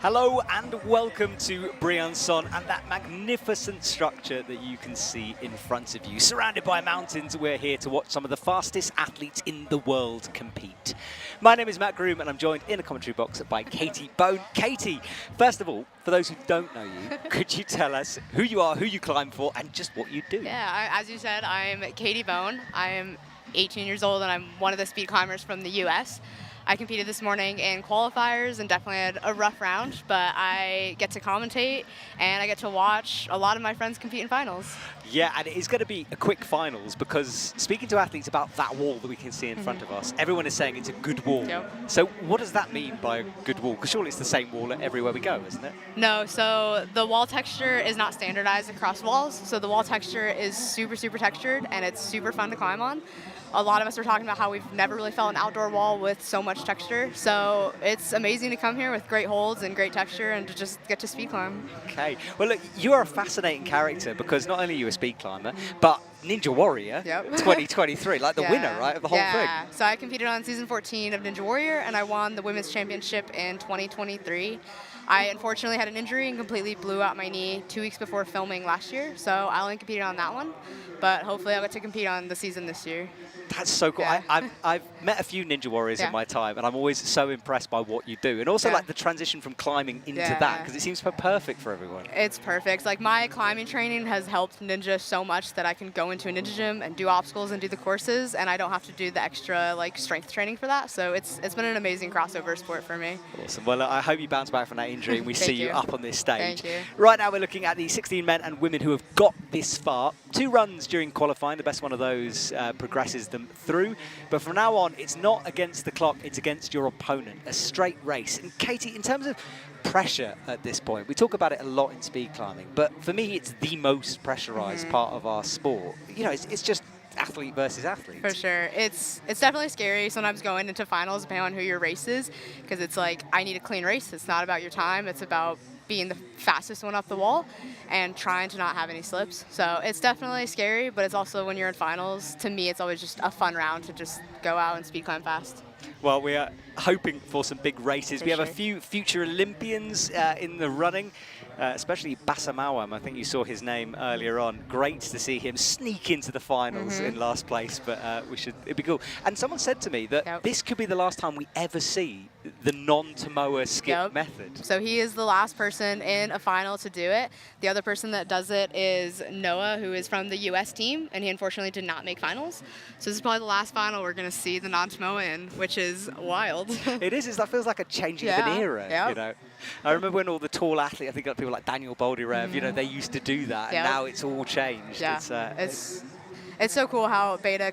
Hello and welcome to Briançon and that magnificent structure that you can see in front of you. Surrounded by mountains, we're here to watch some of the fastest athletes in the world compete. My name is Matt Groom and I'm joined in a commentary box by Katie Bone. Katie, first of all, for those who don't know you, could you tell us who you are, who you climb for, and just what you do? Yeah, as you said, I'm Katie Bone. I am 18 years old and I'm one of the speed climbers from the US. I competed this morning in qualifiers and definitely had a rough round, but I get to commentate and I get to watch a lot of my friends compete in finals. Yeah, and it's going to be a quick finals because speaking to athletes about that wall that we can see in front of us, everyone is saying it's a good wall. Yep. So what does that mean by a good wall? Because surely it's the same wall everywhere we go, isn't it? No, so the wall texture is not standardized across walls. So the wall texture is super, super textured and it's super fun to climb on. A lot of us are talking about how we've never really felt an outdoor wall with so much texture. So it's amazing to come here with great holds and great texture and to just get to speed climb. Okay. Well, look, you are a fascinating character because not only are you a speed climber, but Ninja Warrior 2023, like the winner, right, of the whole thing. Yeah, so I competed on season 14 of Ninja Warrior and I won the women's championship in 2023. I unfortunately had an injury and completely blew out my knee 2 weeks before filming last year, so I only competed on that one, but hopefully I'll get to compete on the season this year. That's so cool. Yeah. I've met a few Ninja Warriors in my time, and I'm always so impressed by what you do. And also like the transition from climbing into that, because it seems perfect for everyone. It's perfect. Like my climbing training has helped Ninja so much that I can go into a Ninja gym and do obstacles and do the courses, and I don't have to do the extra like strength training for that. So it's been an amazing crossover sport for me. Awesome. Well, I hope you bounce back from that injury and we see you up on this stage. Thank you. Right now we're looking at the 16 men and women who have got this far. 2 runs during qualifying. The best one of those progresses them through. But from now on, it's not against the clock, it's against your opponent. A straight race. And Katie, in terms of pressure at this point, we talk about it a lot in speed climbing, but for me, it's the most pressurized part of our sport. You know, it's just athlete versus athlete. For sure. It's definitely scary sometimes going into finals depending on who your race is, because it's like, I need a clean race. It's not about your time. It's about being the fastest one up the wall and trying to not have any slips. So it's definitely scary, but it's also when you're in finals, to me, it's always just a fun round to just go out and speed climb fast. Well, we are hoping for some big races. We have a few future Olympians in the running, especially Basamawam. I think you saw his name earlier on. Great to see him sneak into the finals in last place, but it'd be cool. And someone said to me that this could be the last time we ever see the non-Tomoa skip method. So he is the last person in a final to do it. The other person that does it is Noah, who is from the US team, and he unfortunately did not make finals. So this is probably the last final we're going to see the non-Tomoa in, which is wild. It is. That feels like a changing of an era, you know. I remember when all the tall athletes, I think people like Daniel Boldyrev, you know, they used to do that, and now it's all changed. Yeah. It's so cool how beta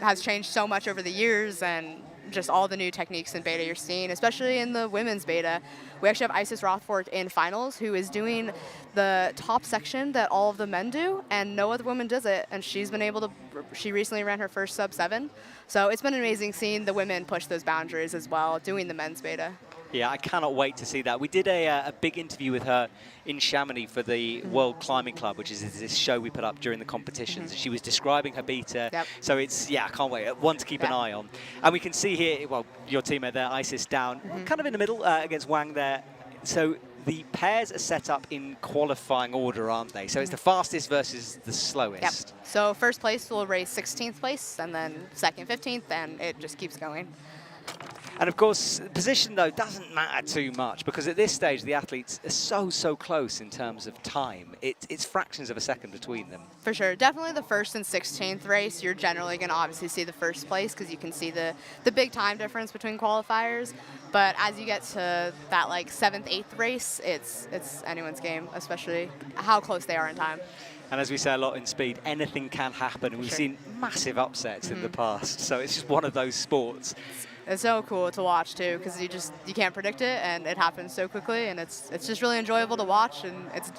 has changed so much over the years, and just all the new techniques in beta you're seeing, especially in the women's beta. We actually have Isis Rothfork in finals, who is doing the top section that all of the men do, and no other woman does it, and she recently ran her first sub-7. So it's been amazing seeing the women push those boundaries as well, doing the men's beta. Yeah, I cannot wait to see that. We did a big interview with her in Chamonix for the World Climbing Club, which is this show we put up during the competitions. She was describing her beta. So it's, I can't wait. One to keep an eye on. And we can see here, well, your teammate there, Isis, down kind of in the middle against Wang there. So the pairs are set up in qualifying order, aren't they? So it's the fastest versus the slowest. So first place will race 16th place, and then second, 15th, and it just keeps going. And of course, position, though, doesn't matter too much because at this stage, the athletes are so close in terms of time. It's fractions of a second between them. For sure. Definitely the first and 16th race, you're generally going to obviously see the first place because you can see the big time difference between qualifiers. But as you get to that like 7th, 8th race, it's anyone's game, especially how close they are in time. And as we say a lot in speed, anything can happen. And we've seen massive upsets in the past. So it's just one of those sports. It's so cool to watch too, because you can't predict it, and it happens so quickly, and it's just really enjoyable to watch, and it's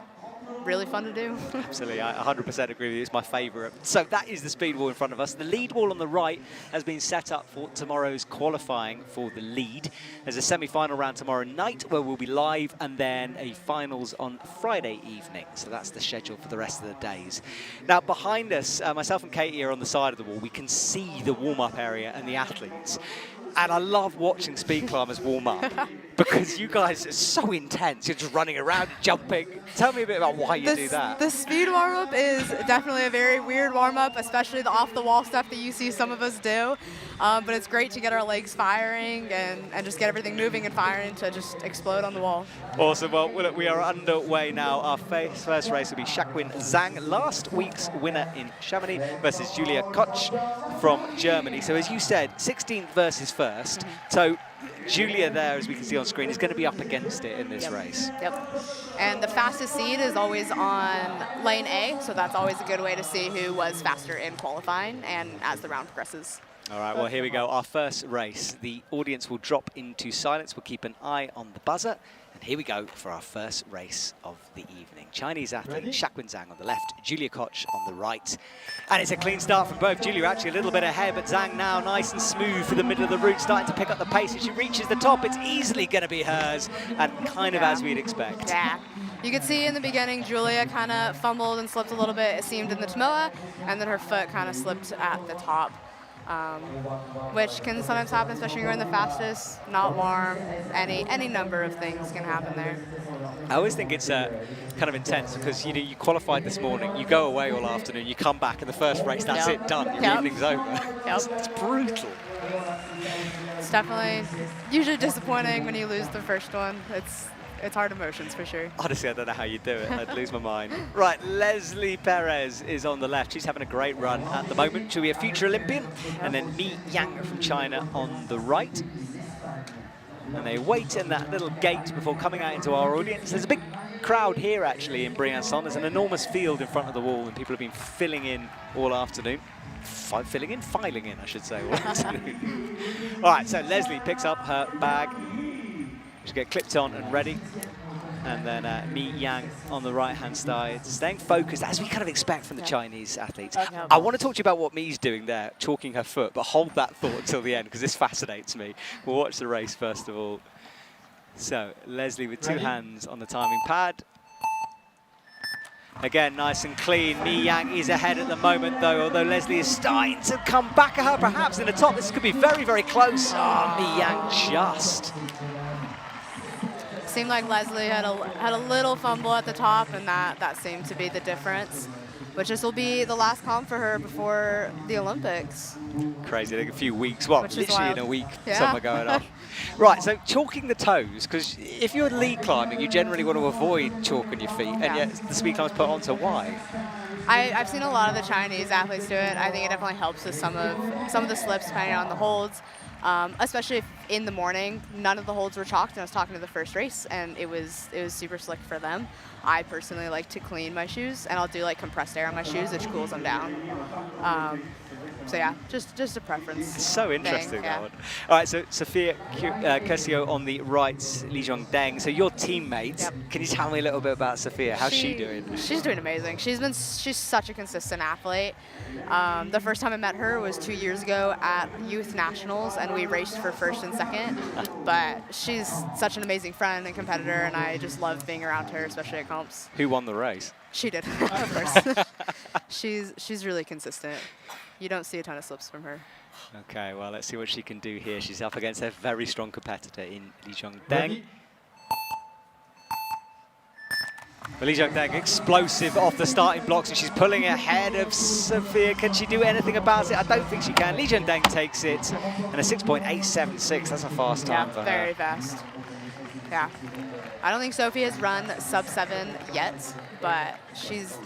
really fun to do. Absolutely, I 100% agree with you. It's my favourite. So that is the speed wall in front of us. The lead wall on the right has been set up for tomorrow's qualifying for the lead. There's a semi-final round tomorrow night where we'll be live, and then a finals on Friday evening. So that's the schedule for the rest of the days. Now behind us, myself and Katie are on the side of the wall. We can see the warm-up area and the athletes. And I love watching speed climbers warm up Because you guys are so intense. You're just running around, jumping. Tell me a bit about why you do that. The speed warm-up is definitely a very weird warm-up, especially the off-the-wall stuff that you see some of us do. But it's great to get our legs firing and just get everything moving and firing to just explode on the wall. Awesome. Well, look, we are underway now. Our first race will be Shaquin Zhang, last week's winner in Chamonix, versus Julia Koch from Germany. So as you said, 16th versus first. So Julia there, as we can see on screen, is going to be up against it in this race. Yep. And the fastest seed is always on lane A, so that's always a good way to see who was faster in qualifying and as the round progresses. All right, well, here we go. Our first race. The audience will drop into silence. We'll keep an eye on the buzzer. And here we go for our first race of the evening. Chinese athlete Shaquin Zhang on the left, Julia Koch on the right. And it's a clean start from both. Julia actually a little bit ahead, but Zhang now nice and smooth for the middle of the route, starting to pick up the pace. As she reaches the top, it's easily going to be hers, and kind of as we'd expect. Yeah. You could see in the beginning, Julia kind of fumbled and slipped a little bit, it seemed, in the Tomoa, and then her foot kind of slipped at the top. Which can sometimes happen, especially when you're going the fastest, not warm, any number of things can happen there. I always think it's kind of intense because you qualified this morning, you go away all afternoon, you come back in the first race, that's it, done, your evening's over. It's brutal. It's definitely usually disappointing when you lose the first one. It's hard emotions for sure. Honestly, I don't know how you do it. I'd lose my mind. Right, Leslie Perez is on the left. She's having a great run at the moment. She'll be a future Olympian. And then Mi Yang from China on the right. And they wait in that little gate before coming out into our audience. There's a big crowd here, actually, in Briançon. There's an enormous field in front of the wall, and people have been filling in all afternoon. Filing in, I should say, all afternoon. All right, so Leslie picks up her bag. She'll get clipped on and ready. And then Mi Yang on the right-hand side, staying focused, as we kind of expect from the Chinese athletes. I want to talk to you about what Mi's doing there, chalking her foot, but hold that thought until the end, because this fascinates me. We'll watch the race first of all. So, Leslie with two hands on the timing pad. Again, nice and clean. Mi Yang is ahead at the moment, though, although Leslie is starting to come back at her, perhaps in the top. This could be very, very close. Oh, Mi Yang just... Seemed like Leslie had a little fumble at the top, and that seemed to be the difference. But this will be the last comp for her before the Olympics. Crazy, like a few weeks, well, literally in a week, some are going off. Right, so chalking the toes, because if you're lead climbing, you generally want to avoid chalking your feet, and yet the speed climb's put on, so why? I've seen a lot of the Chinese athletes do it. I think it definitely helps with some of the slips, depending on the holds. Especially if in the morning, none of the holds were chalked, and I was talking to the first race, and it was super slick for them. I personally like to clean my shoes, and I'll do like compressed air on my shoes, which cools them down. So yeah, just a preference. It's so interesting, that one. All right, so Sophia Curcio on the right, Li Zhongdeng. So your teammate, can you tell me a little bit about Sophia? How's she doing? She's doing amazing. She's such a consistent athlete. The first time I met her was 2 years ago at Youth Nationals, and we raced for first and second. But she's such an amazing friend and competitor, and I just love being around her, especially at comps. Who won the race? She did, of course. She's really consistent. You don't see a ton of slips from her. Okay, well, let's see what she can do here. She's up against a very strong competitor in Li Zhongdeng. Li Zhongdeng explosive off the starting blocks, and she's pulling ahead of Sophia. Can she do anything about it? I don't think she can. Li Zhongdeng takes it, and a 6.876. That's a fast time for her. Very fast. Yeah. I don't think Sophie has run sub-7 yet, but she's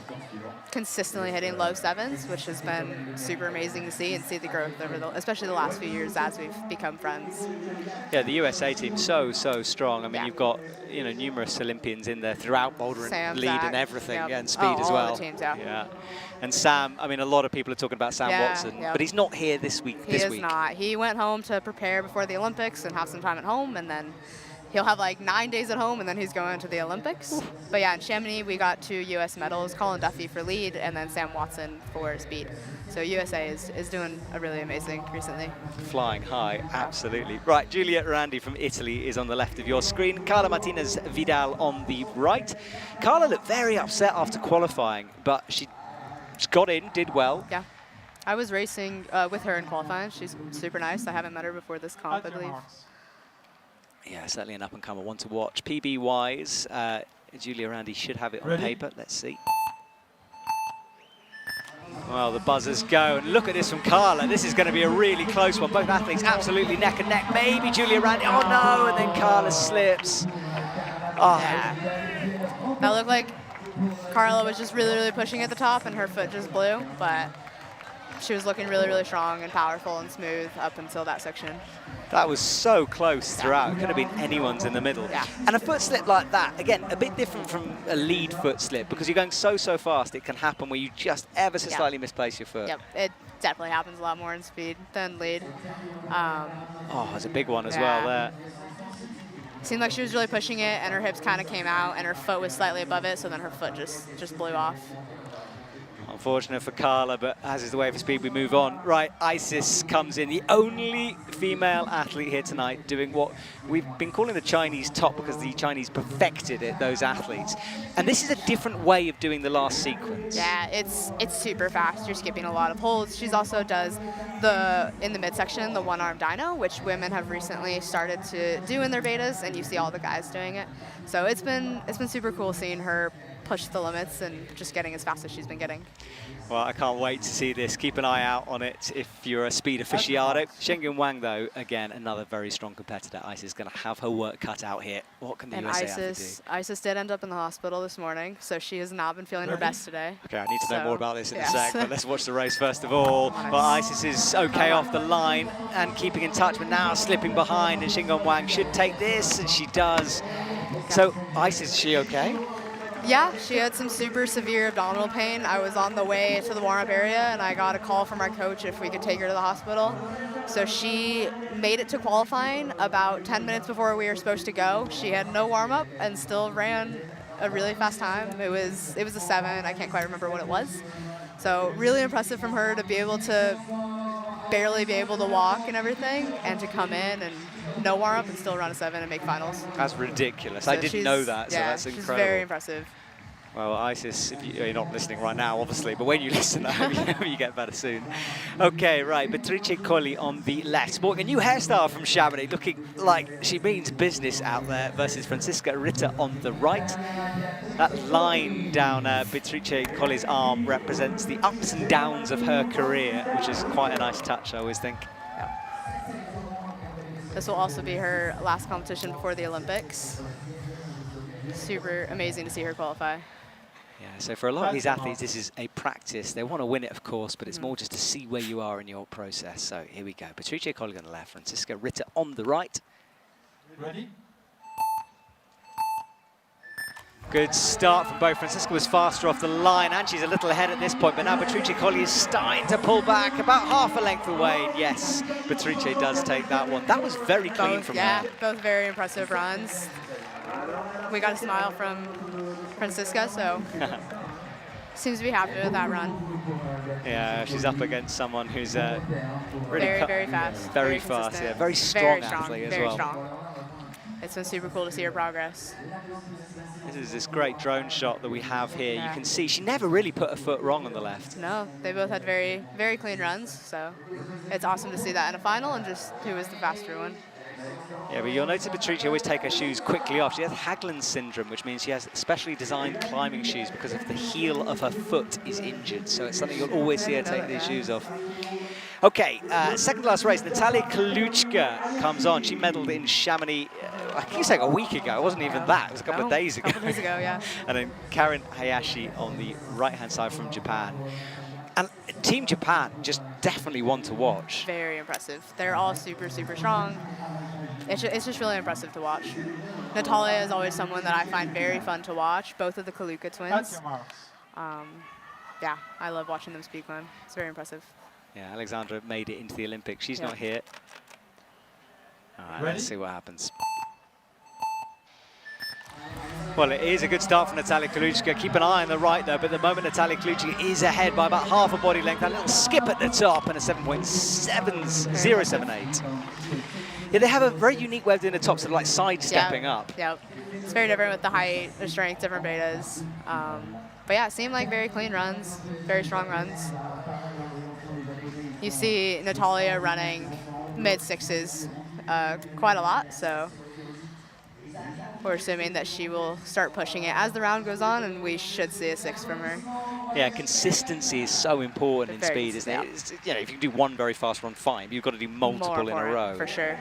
consistently hitting low 7s, which has been super amazing to see, and see the growth over especially the last few years as we've become friends. Yeah, the USA team so strong. I mean, you've got numerous Olympians in there throughout boulder and lead and everything, and speed as well. All the teams, yeah. And Sam, I mean, a lot of people are talking about Sam Watson, but he's not here this week. He is not. He went home to prepare before the Olympics and have some time at home, and then he'll have like 9 days at home, and then he's going to the Olympics. Ooh. But yeah, in Chamonix, we got 2 U.S. medals, Colin Duffy for lead, and then Sam Watson for speed. So USA is doing a really amazing recently. Flying high, absolutely. Right, Giulia Randi from Italy is on the left of your screen. Carla Martinez Vidal on the right. Carla looked very upset after qualifying, but she got in, did well. Yeah. I was racing with her in qualifying. She's super nice. I haven't met her before this comp, I believe. Yeah, certainly an up-and-comer, one to watch. PB-wise, Julia Randy should have it on paper. Let's see. Well, the buzzers go, and look at this from Carla. This is going to be a really close one. Both athletes absolutely neck and neck. Maybe Julia Randy. Oh no! And then Carla slips. Oh. Yeah. That looked like Carla was just really, really pushing at the top, and her foot just blew. But she was looking really, really strong and powerful and smooth up until that section. That was so close throughout. It could have been anyone's in the middle. Yeah. And a foot slip like that, again, a bit different from a lead foot slip, because you're going so fast, it can happen where you just ever so slightly misplace your foot. Yep, it definitely happens a lot more in speed than lead. Oh, it's a big one as well there. Seemed like she was really pushing it, and her hips kind of came out, and her foot was slightly above it, so then her foot just blew off. Unfortunate for Carla, but as is the way for speed, we move on. Right, Isis comes in, the only female athlete here tonight doing what we've been calling the Chinese top, because the Chinese perfected it, those athletes. And this is a different way of doing the last sequence. Yeah, it's super fast. You're skipping a lot of holds. She's also does in the midsection, the one-arm dyno, which women have recently started to do in their betas, and you see all the guys doing it. So it's been super cool seeing her push the limits and just getting as fast as she's been getting. Well, I can't wait to see this. Keep an eye out on it if you're a speed aficionado. Shengyun Wang, though, again, another very strong competitor. Isis is going to have her work cut out here. What can the USA athlete do? Isis did end up in the hospital this morning, so she has not been feeling her best today. Okay, I need to know more about this in a sec, but let's watch the race first of all. But Isis is okay off the line and keeping in touch, but now slipping behind, and Shengyun Wang should take this, and she does. So, Isis, is she okay? Yeah, she had some super severe abdominal pain. I was on the way to the warm-up area, and I got a call from our coach if we could take her to the hospital. So she made it to qualifying about 10 minutes before we were supposed to go. She had no warm-up and still ran a really fast time. It was a 7. I can't quite remember what it was. So really impressive from her to be able to barely be able to walk and everything, and to come in and no warm-up and still run a 7 and make finals. That's ridiculous. So I didn't know that, so that's incredible. She's very impressive. Well, Isis, if you're not listening right now, obviously, but when you listen, I hope you get better soon. Okay, right, Beatrice Colli on the left. Sporting a new hairstyle from Chamonix, looking like she means business out there, versus Franziska Ritter on the right. That line down Beatrice Colli's arm represents the ups and downs of her career, which is quite a nice touch, I always think. This will also be her last competition before the Olympics. Super amazing to see her qualify. Yeah, so for a lot of these athletes, this is a practice. They want to win it, of course, but it's more just to see where you are in your process. So here we go. Beatrice Colli on the left, Franziska Ritter on the right. Ready? Good start from both. Franziska was faster off the line, and she's a little ahead at this point, but now Beatrice Colli is starting to pull back about half a length away. Yes, Beatrice does take that one. That was very clean from her. Yeah, both very impressive runs. We got a smile from Franziska, so seems to be happy with that run. Yeah, she's up against someone who's really very fast. Very fast, yeah. Very strong athlete as well. Very strong. It's been super cool to see her progress. This is this great drone shot that we have here. You can see she never really put a foot wrong on the left. No, they both had very, very clean runs, so it's awesome to see that in a final and just who was the faster one. Yeah, but you'll notice Beatrice always take her shoes quickly off. She has Haglund's syndrome, which means she has specially designed climbing shoes because of the heel of her foot is injured. So it's something you'll always see her take these shoes off. Okay, second last race, Natalia Kaluchka comes on. She medaled in Chamonix, I think it's like a week ago. It wasn't even that. It was a couple of days ago. A couple days ago, yeah. And then Karen Hayashi on the right-hand side from Japan. And Team Japan just definitely one to watch. Very impressive. They're all super, super strong. It's just really impressive to watch. Natalia is always someone that I find very fun to watch, both of the Kaluka twins. Yeah, I love watching them speed climb. It's very impressive. Yeah, Alexandra made it into the Olympics. She's not here. All right, let's see what happens. Well, it is a good start from Natalia Kaluchka. Keep an eye on the right, though, but at the moment Natalia Kaluchka is ahead by about half a body length. That little skip at the top and a 7.7078. Yeah, they have a very unique way of doing the top, sort of like sidestepping up. Yep. It's very different with the height, the strength, different betas. But yeah, it seemed like very clean runs, very strong runs. You see Natalia running mid-6s quite a lot, so we're assuming that she will start pushing it as the round goes on, and we should see a 6 from her. Yeah, consistency is so important in speed, isn't it? You know, if you can do one very fast run, fine. You've got to do multiple in a row. For sure.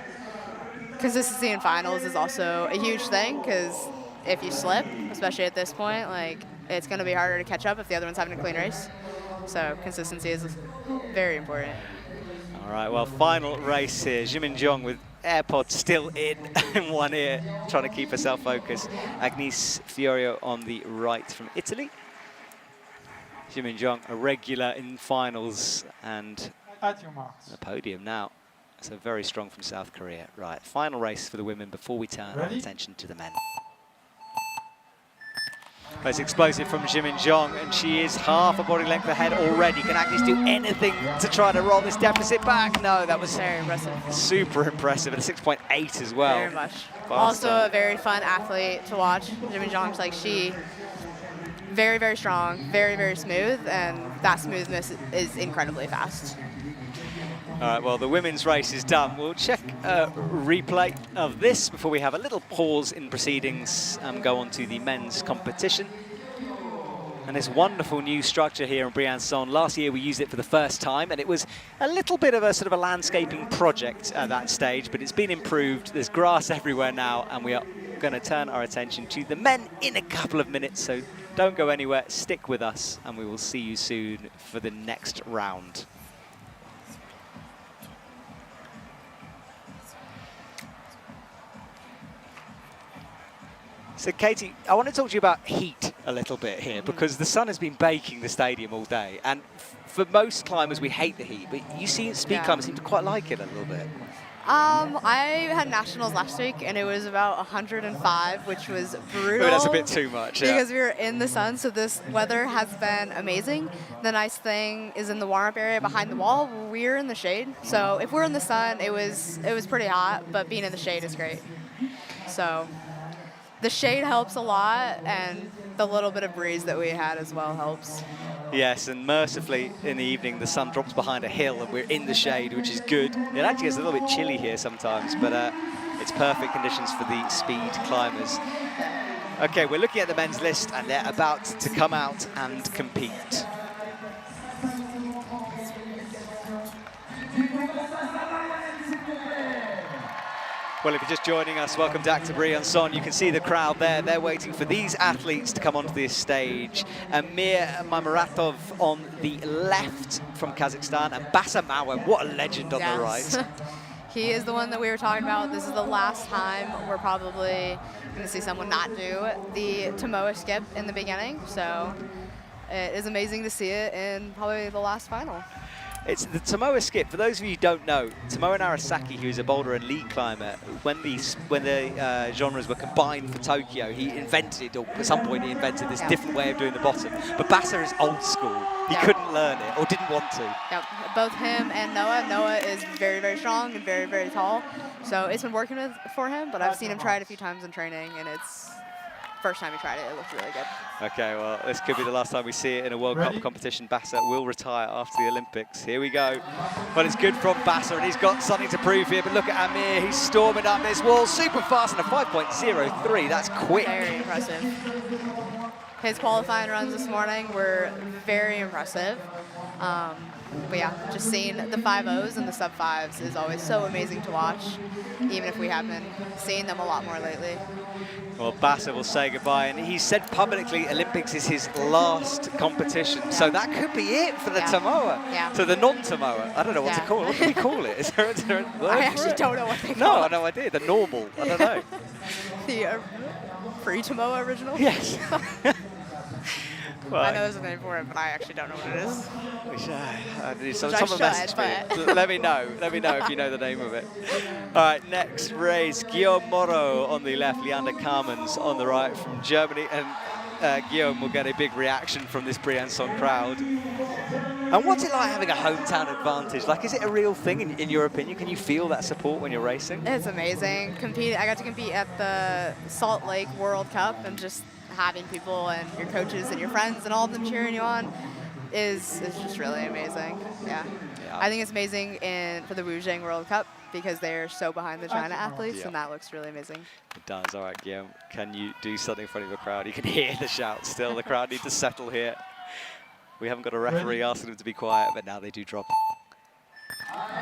Consistency in finals is also a huge thing, because if you slip, especially at this point, like, it's going to be harder to catch up if the other one's having a clean race. So consistency is very important. All right, well, final race here. Jimin Jong with AirPods still in one ear, trying to keep herself focused. Agnese Fiorio on the right from Italy. Jimin Jong, a regular in finals and the podium now. So very strong from South Korea. Right, final race for the women before we turn our attention to the men. It's explosive from Jimin Jong, and she is half a body length ahead already. Can Agnes do anything to try to roll this deficit back? No, that was very impressive. Super impressive, and a 6.8 as well. Very much. Also a very fun athlete to watch. Jimin Jong's like, she very, very strong, very, very smooth, and that smoothness is incredibly fast. All right, well, the women's race is done. We'll check a replay of this before we have a little pause in proceedings and go on to the men's competition. And this wonderful new structure here in Briançon. Last year we used it for the first time, and it was a little bit of a sort of a landscaping project at that stage, but it's been improved. There's grass everywhere now, and we are going to turn our attention to the men in a couple of minutes. So don't go anywhere, stick with us, and we will see you soon for the next round. So, Katie, I want to talk to you about heat a little bit here, because the sun has been baking the stadium all day. And for most climbers, we hate the heat, but you see speed climbers seem to quite like it a little bit. I had nationals last week, and it was about 105, which was brutal. Oh, that's a bit too much, because we were in the sun, so this weather has been amazing. The nice thing is in the warm-up area behind the wall, we're in the shade. So if we're in the sun, it was pretty hot, but being in the shade is great. So the shade helps a lot, and the little bit of breeze that we had as well helps. Yes, and mercifully in the evening the sun drops behind a hill and we're in the shade, which is good. It actually gets a little bit chilly here sometimes, but it's perfect conditions for the speed climbers. Okay, we're looking at the men's list, and they're about to come out and compete. Well, if you're just joining us, welcome back to Briançon. You can see the crowd there. They're waiting for these athletes to come onto this stage. Amir Mamaratov on the left from Kazakhstan, and Basa Mawem, what a legend on the right. He is the one that we were talking about. This is the last time we're probably going to see someone not do the Tomoa skip in the beginning. So it is amazing to see it in probably the last final. It's the Tomoa skip. For those of you who don't know, Tomoa Narasaki, who's a boulder and lead climber, when the genres were combined for Tokyo, he invented, or at some point he invented this different way of doing the bottom. But Basa is old school. He couldn't learn it, or didn't want to. Yep. Both him and Noah. Noah is very, very strong and very, very tall. So it's been working for him, but I've seen him try it a few times in training, and it's first time he tried it, it looked really good. Okay, well, this could be the last time we see it in a World Cup competition. Basa will retire after the Olympics. Here we go. Well, it's good from Basa, and he's got something to prove here, but look at Amir. He's storming up this wall super fast, and a 5.03. That's quick. Very impressive. His qualifying runs this morning were very impressive. But yeah, just seeing the 5.0s and the sub-5s is always so amazing to watch, even if we have been seeing them a lot more lately. Well, Basa will say goodbye, and he said publicly Olympics is his last competition, so that could be it for the Tomoa. Yeah. So the non-Tomoa. I don't know what to call it. What do we call it? Is there a word I actually don't know what they call it. No, I have no idea. The normal. I don't know. The pre-Tomoa original? Yes. Well, I know there's a name for it, but I actually don't know what it is. Someone message me. Let me know. Let me know if you know the name of it. All right, next race, Guillaume Moreau on the left, Leander Carmens on the right from Germany, and Guillaume will get a big reaction from this Briançon crowd. And what's it like having a hometown advantage? Like, is it a real thing in your opinion? Can you feel that support when you're racing? It's amazing. I got to compete at the Salt Lake World Cup, and just having people and your coaches and your friends and all of them cheering you on is just really amazing. Yeah. I think it's amazing for the Wuzheng World Cup because they're so behind the China athletes, and that looks really amazing. It does. All right, Guillaume, can you do something in front of the crowd? You can hear the shout still. The crowd need to settle here. We haven't got a referee asking them to be quiet, but now they do drop.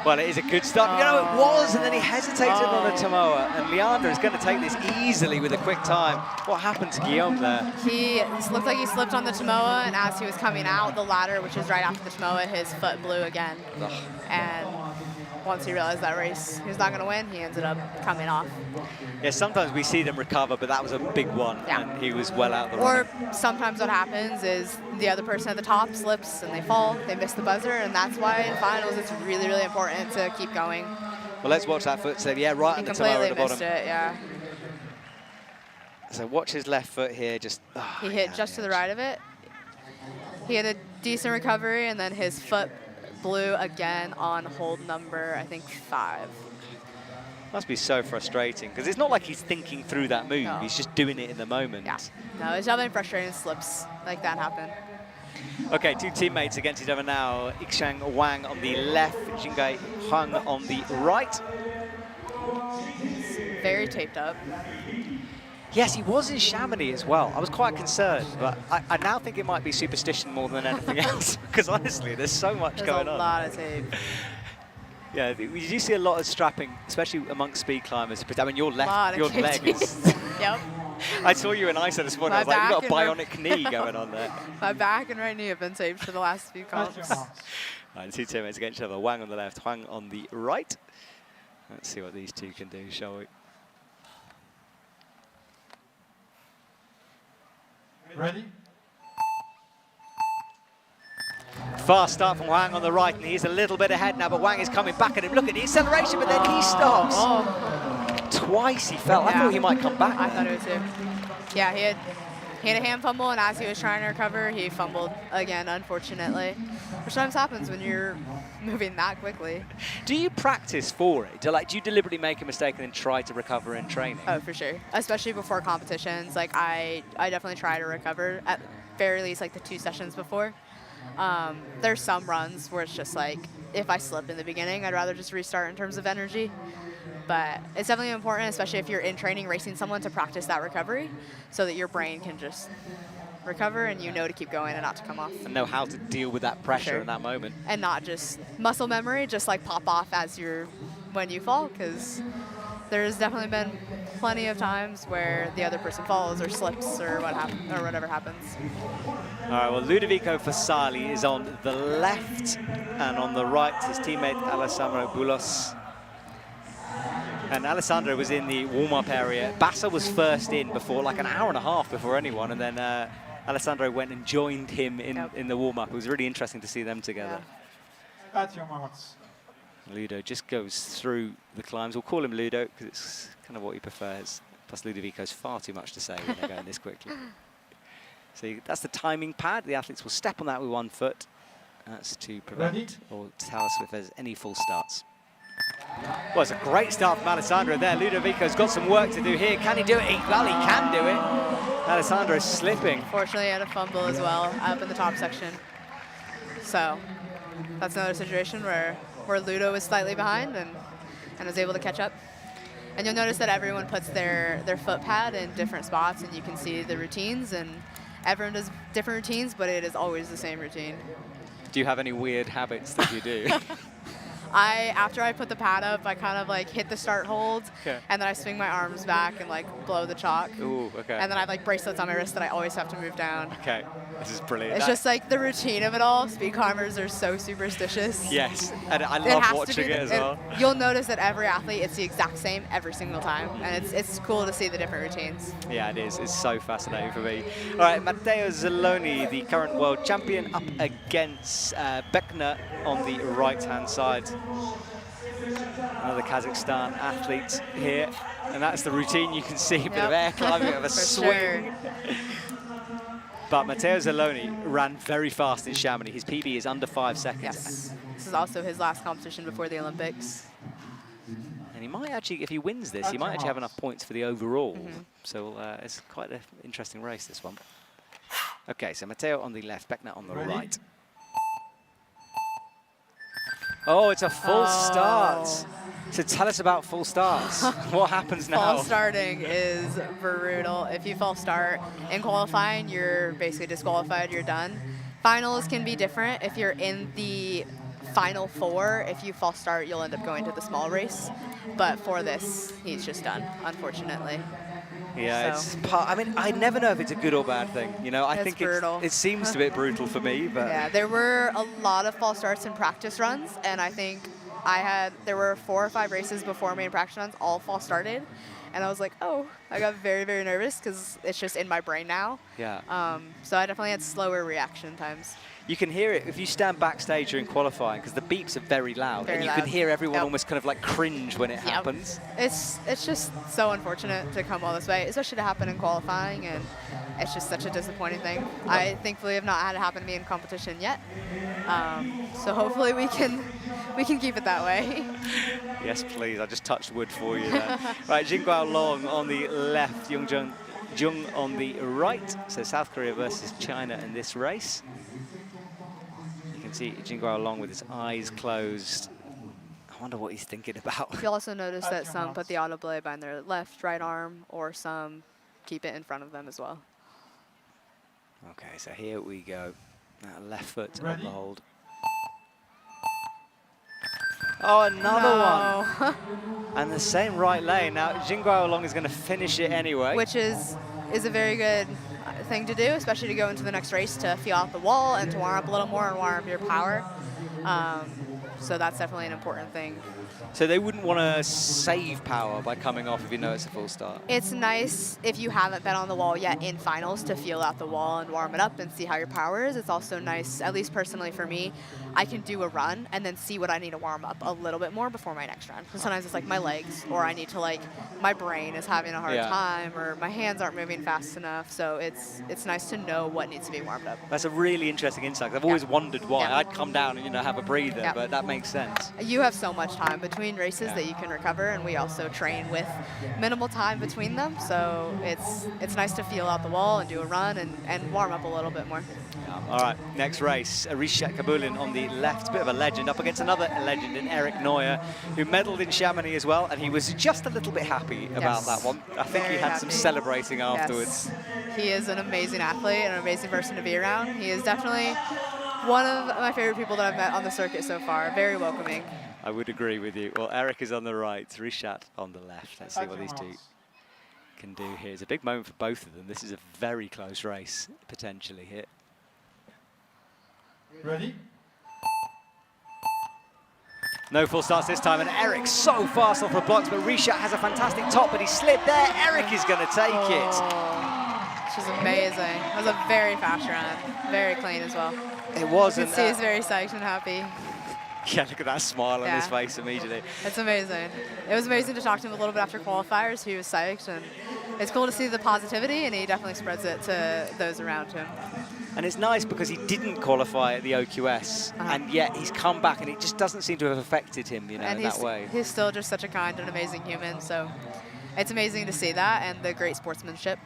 Well, it is a good start. You know, it was, and then he hesitated on the Tomoa. And Leandro is going to take this easily with a quick time. What happened to Guillaume there? He looked like he slipped on the Tomoa, and as he was coming out the ladder, which is right after the Tomoa, his foot blew again. Ugh. And once he realized that race he was not going to win, he ended up coming off. Yeah, sometimes we see them recover, but that was a big one, and he was well out the running. Or sometimes what happens is the other person at the top slips and they fall, they miss the buzzer, and that's why in finals it's really, really important to keep going. Well, let's watch that foot save. Yeah, right on the Tomoa at the bottom. He completely missed it, yeah. So watch his left foot here. He hit just to the right of it. He had a decent recovery, and then his foot blew again on hold number, I think, 5. Must be so frustrating, because it's not like he's thinking through that move. No. He's just doing it in the moment. Yeah. No, it's definitely frustrating slips like that happen. Okay, 2 teammates against each other now. Ixchang Wang on the left, Jingai Huang on the right. Very taped up. Yes, he was in Chamonix as well. I was quite concerned, but I now think it might be superstition more than anything else, because honestly, there's so much going on. There's a lot of tape. Yeah, we do see a lot of strapping, especially amongst speed climbers. I mean, your leg is... Yep. I saw you in ISO this morning. I was like, you've got a bionic knee going on there. My back and right knee have been taped for the last few comps. Right, 2 teammates against each other. Wang on the left, Huang on the right. Let's see what these 2 can do, shall we? Ready? Fast start from Wang on the right, and he's a little bit ahead now, but Wang is coming back at him. Look at the acceleration, but then he stops. Twice he fell. I thought he might come back. I thought it was too. Yeah, he had a hand fumble, and as he was trying to recover, he fumbled again, unfortunately. Which sometimes happens when you're moving that quickly. Do you practice for it? Do you deliberately make a mistake and then try to recover in training? Oh, for sure. Especially before competitions. Like, I definitely try to recover, at very least, like, the 2 sessions before. There's some runs where it's just like, if I slip in the beginning, I'd rather just restart in terms of energy. But it's definitely important, especially if you're in training racing someone, to practice that recovery so that your brain can just recover and you know to keep going and not to come off. And know how to deal with that pressure in that moment. And not just muscle memory, just like pop off when you fall, because there's definitely been plenty of times where the other person falls or slips or whatever happens. All right, well, Ludovico Fasali is on the left, and on the right, his teammate Alessandro Bulos. And Alessandro was in the warm-up area. Bassa was first in before, like an hour and a half before anyone, and then Alessandro went and joined him in the warm-up. It was really interesting to see them together. Yeah. At your marks. Ludo just goes through the climbs. We'll call him Ludo because it's kind of what he prefers. Plus, Ludovico's far too much to say when they're going this quickly. So that's the timing pad. The athletes will step on that with 1 foot. That's to prevent or tell us if there's any false starts. Well, it's a great start from Alessandro there. Ludovico's got some work to do here. Can he do it? Well, he can do it. Alessandro's slipping. Fortunately, he had a fumble as well up in the top section. So that's another situation where Ludo was slightly behind and was able to catch up. And you'll notice that everyone puts their foot pad in different spots, and you can see the routines, and everyone does different routines, but it is always the same routine. Do you have any weird habits that you do? After I put the pad up, I kind of like hit the start hold, and then I swing my arms back and like blow the chalk. Ooh, okay. And then I have like bracelets on my wrist that I always have to move down. Okay, this is brilliant. It's just like the routine of it all. Speed climbers are so superstitious. Yes, and I love watching it as well. You'll notice that every athlete, it's the exact same every single time, and it's cool to see the different routines. Yeah, it is. It's so fascinating for me. All right, Matteo Zelloni, the current world champion, up against Beckner on the right-hand side. Another Kazakhstan athlete here, and that's the routine. You can see a bit of air climbing, a bit of a swing. Sure. But Matteo Zelloni ran very fast in Chamonix. His PB is under 5 seconds. Yes. This is also his last competition before the Olympics. And he might actually, if he wins this, he might actually have enough points for the overall. So it's quite an interesting race, this one. Okay, so Matteo on the left, Beckner on the right. Oh, it's a full start. So tell us about full starts. What happens now? False starting is brutal. If you false start in qualifying, you're basically disqualified, you're done. Finals can be different. If you're in the final 4, if you false start, you'll end up going to the small race. But for this, he's just done, unfortunately. Yeah, so. it's part. I mean, I never know if it's a good or bad thing. You know, I think brutal. it seems a bit brutal for me, but yeah, there were a lot of false starts in practice runs, and I think there were 4 or 5 races before me in practice runs, all false started, and I was like, oh, I got very, very nervous because it's just in my brain now. Yeah. So I definitely had slower reaction times. You can hear it if you stand backstage during qualifying because the beeps are very loud, and you can hear everyone almost kind of like cringe when it happens. It's just so unfortunate to come all this way, especially to happen in qualifying, and it's just such a disappointing thing. I thankfully have not had it happen to me in competition yet, so hopefully we can keep it that way. Yes, please. I just touched wood for you there. Right, Jinguao Long on the left, Jung on the right. So South Korea versus China in this race. See Jinguao Long with his eyes closed. I wonder what he's thinking about. You'll also notice that some put the auto blade behind their right arm, or some keep it in front of them as well. Okay, so here we go. Left foot on the hold. Oh, another one. And the same right lane. Now, Jinguao Long is going to finish it anyway. Which is a very good thing to do, especially to go into the next race to feel out the wall and to warm up a little more and warm up your power. So that's definitely an important thing. So they wouldn't want to save power by coming off if you know it's a full start? It's nice if you haven't been on the wall yet in finals to feel out the wall and warm it up and see how your power is. It's also nice, at least personally for me, I can do a run and then see what I need to warm up a little bit more before my next run. So sometimes it's like my legs, or I need to my brain is having a hard time, or my hands aren't moving fast enough. So it's nice to know what needs to be warmed up. That's a really interesting insight. I've always wondered why. I'd come down and have a breather, but that makes sense. You have so much time between races that you can recover, and we also train with minimal time between them. So it's nice to feel out the wall and do a run and warm up a little bit more. All right, next race, Rishat Kabulin on the left, bit of a legend, up against another legend in Eric Neuer, who medalled in Chamonix as well, and he was just a little bit happy about that one. I think he had some celebrating afterwards. He is an amazing athlete and an amazing person to be around. He is definitely one of my favorite people that I've met on the circuit so far. Very welcoming. I would agree with you. Well, Eric is on the right, Rishat on the left. Let's see what these two can do here. It's a big moment for both of them. This is a very close race, potentially, here. Ready? No full starts this time, and Eric's so fast off the blocks, but Rishat has a fantastic top, but he slipped there. Eric is going to take it. Which is amazing. It was a very fast run, very clean as well. It was. You can see he's very psyched and happy. Yeah, look at that smile on his face immediately. It's amazing. It was amazing to talk to him a little bit after qualifiers. He was psyched, and it's cool to see the positivity, and he definitely spreads it to those around him. And it's nice because he didn't qualify at the OQS, and yet he's come back, and it just doesn't seem to have affected him, in that way. He's still just such a kind and amazing human, so it's amazing to see that, and the great sportsmanship.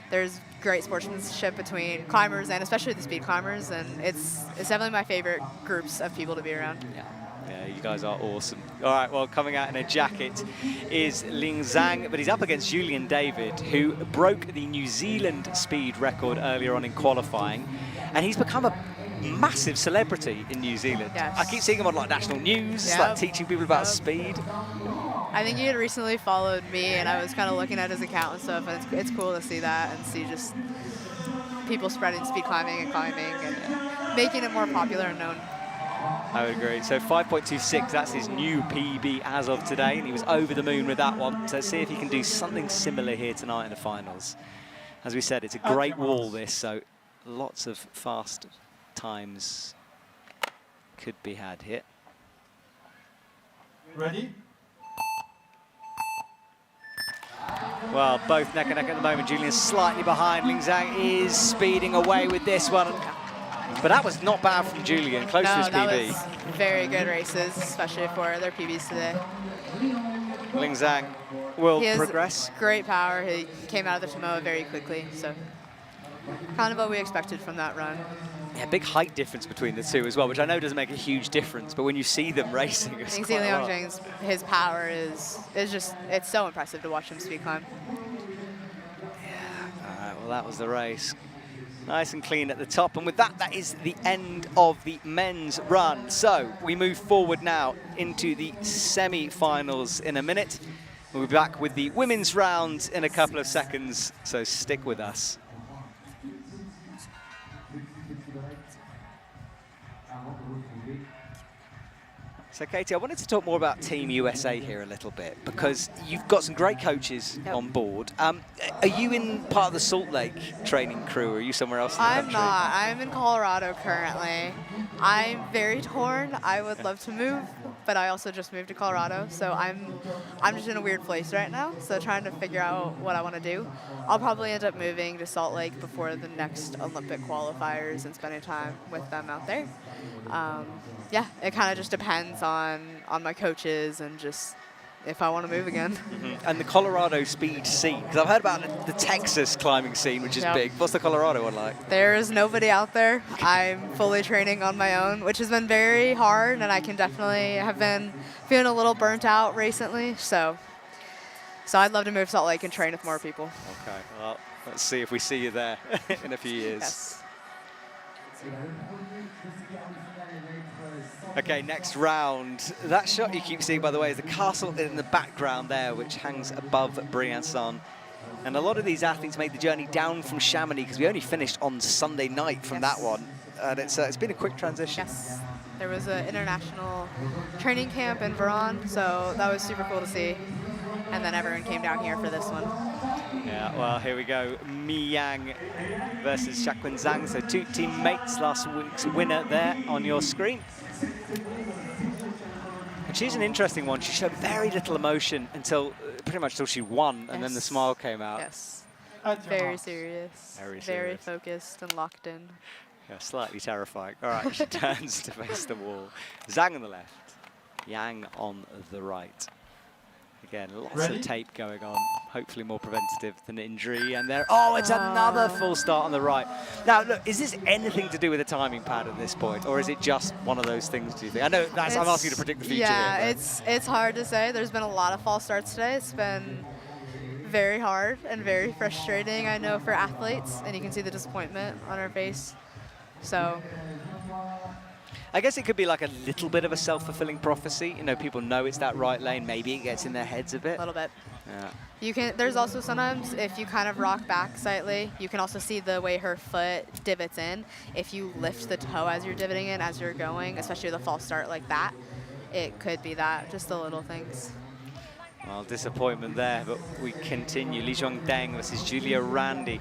There's great sportsmanship between climbers, and especially the speed climbers, and it's definitely my favorite groups of people to be around. Yeah, you guys are awesome. All right, well, coming out in a jacket is Ling Zhang, but he's up against Julian David, who broke the New Zealand speed record earlier on in qualifying, and he's become a massive celebrity in New Zealand. Yes. I keep seeing him on national news, teaching people about speed. I think he had recently followed me, and I was kind of looking at his account and stuff, and it's cool to see that and see just people spreading speed climbing and climbing and making it more popular and known. I would agree. So 5.26, that's his new PB as of today, and he was over the moon with that one. So let's see if he can do something similar here tonight in the finals. As we said, it's a great wall, this, so lots of fast times could be had here. Ready? Well, both neck and neck at the moment. Julian's slightly behind. Ling Zhang is speeding away with this one. But that was not bad from Julian, close to his PB. That was very good races, especially for their PBs today. Ling Zhang will he has progress. Great power. He came out of the Tomoa very quickly, so. kind of what we expected from that run. Yeah, big height difference between the two as well, which I know doesn't make a huge difference, but when you see them racing, it's You quite see a lot. Liang Zheng's, his power is just, it's so impressive to watch him speed climb. Yeah, all right, well, that was the race. Nice and clean at the top, and with that, that is the end of the men's run. So we move forward now into the semi-finals in a minute. We'll be back with the women's round in a couple of seconds, so stick with us. So, Katie, I wanted to talk more about Team USA here a little bit, because you've got some great coaches on board. Are you in part of the Salt Lake training crew, or are you somewhere else in the country? I'm not. I'm in Colorado currently. I'm very torn. I would love to move, but I also just moved to Colorado, so I'm just in a weird place right now, so trying to figure out what I want to do. I'll probably end up moving to Salt Lake before the next Olympic qualifiers and spending time with them out there. Yeah, it kind of just depends on my coaches and just if I want to move again. And the Colorado speed scene, because I've heard about the Texas climbing scene, which is big. What's the Colorado one like? There is nobody out there. I'm fully training on my own, which has been very hard, and I can definitely have been feeling a little burnt out recently. So I'd love to move to Salt Lake and train with more people. Okay, well, let's see if we see you there in a few years. Yes. Okay, next round. That shot you keep seeing, by the way, is the castle in the background there, which hangs above Briançon. And a lot of these athletes made the journey down from Chamonix, because we only finished on Sunday night from that one. And it's been a quick transition. Yes. There was an international training camp in Veron, so that was super cool to see. And then everyone came down here for this one. Yeah, well, here we go. Mi Yang versus Shaquin Zhang. So two teammates, last week's winner there on your screen. And she's an interesting one. She showed very little emotion until, pretty much until she won, and then the smile came out. Yes. At your Very marks. serious. Very Very serious. focused and locked in. Yeah, slightly terrifying. All right, she turns to face the wall. Zhang on the left, Yang on the right. Again, lots of tape going on, hopefully more preventative than injury. And there, oh, it's another full start on the right. Now, look, is this anything to do with the timing pad at this point, or is it just one of those things, do you think? I know that's, I'm asking you to predict the future yeah, here. it's hard to say. There's been a lot of false starts today. It's been very hard and very frustrating, I know, for athletes, and you can see the disappointment on her face. So I guess it could be like a little bit of a self-fulfilling prophecy. You know, people know it's that right lane. Maybe it gets in their heads a bit. a little bit. Yeah. You can. There's also sometimes if you kind of rock back slightly, you can also see the way her foot divots in. If you lift the toe as you're divoting in, as you're going, especially with a false start like that, it could be that. Just the little things. Well, disappointment there, but we continue. Li Zhongdeng versus Julia Randi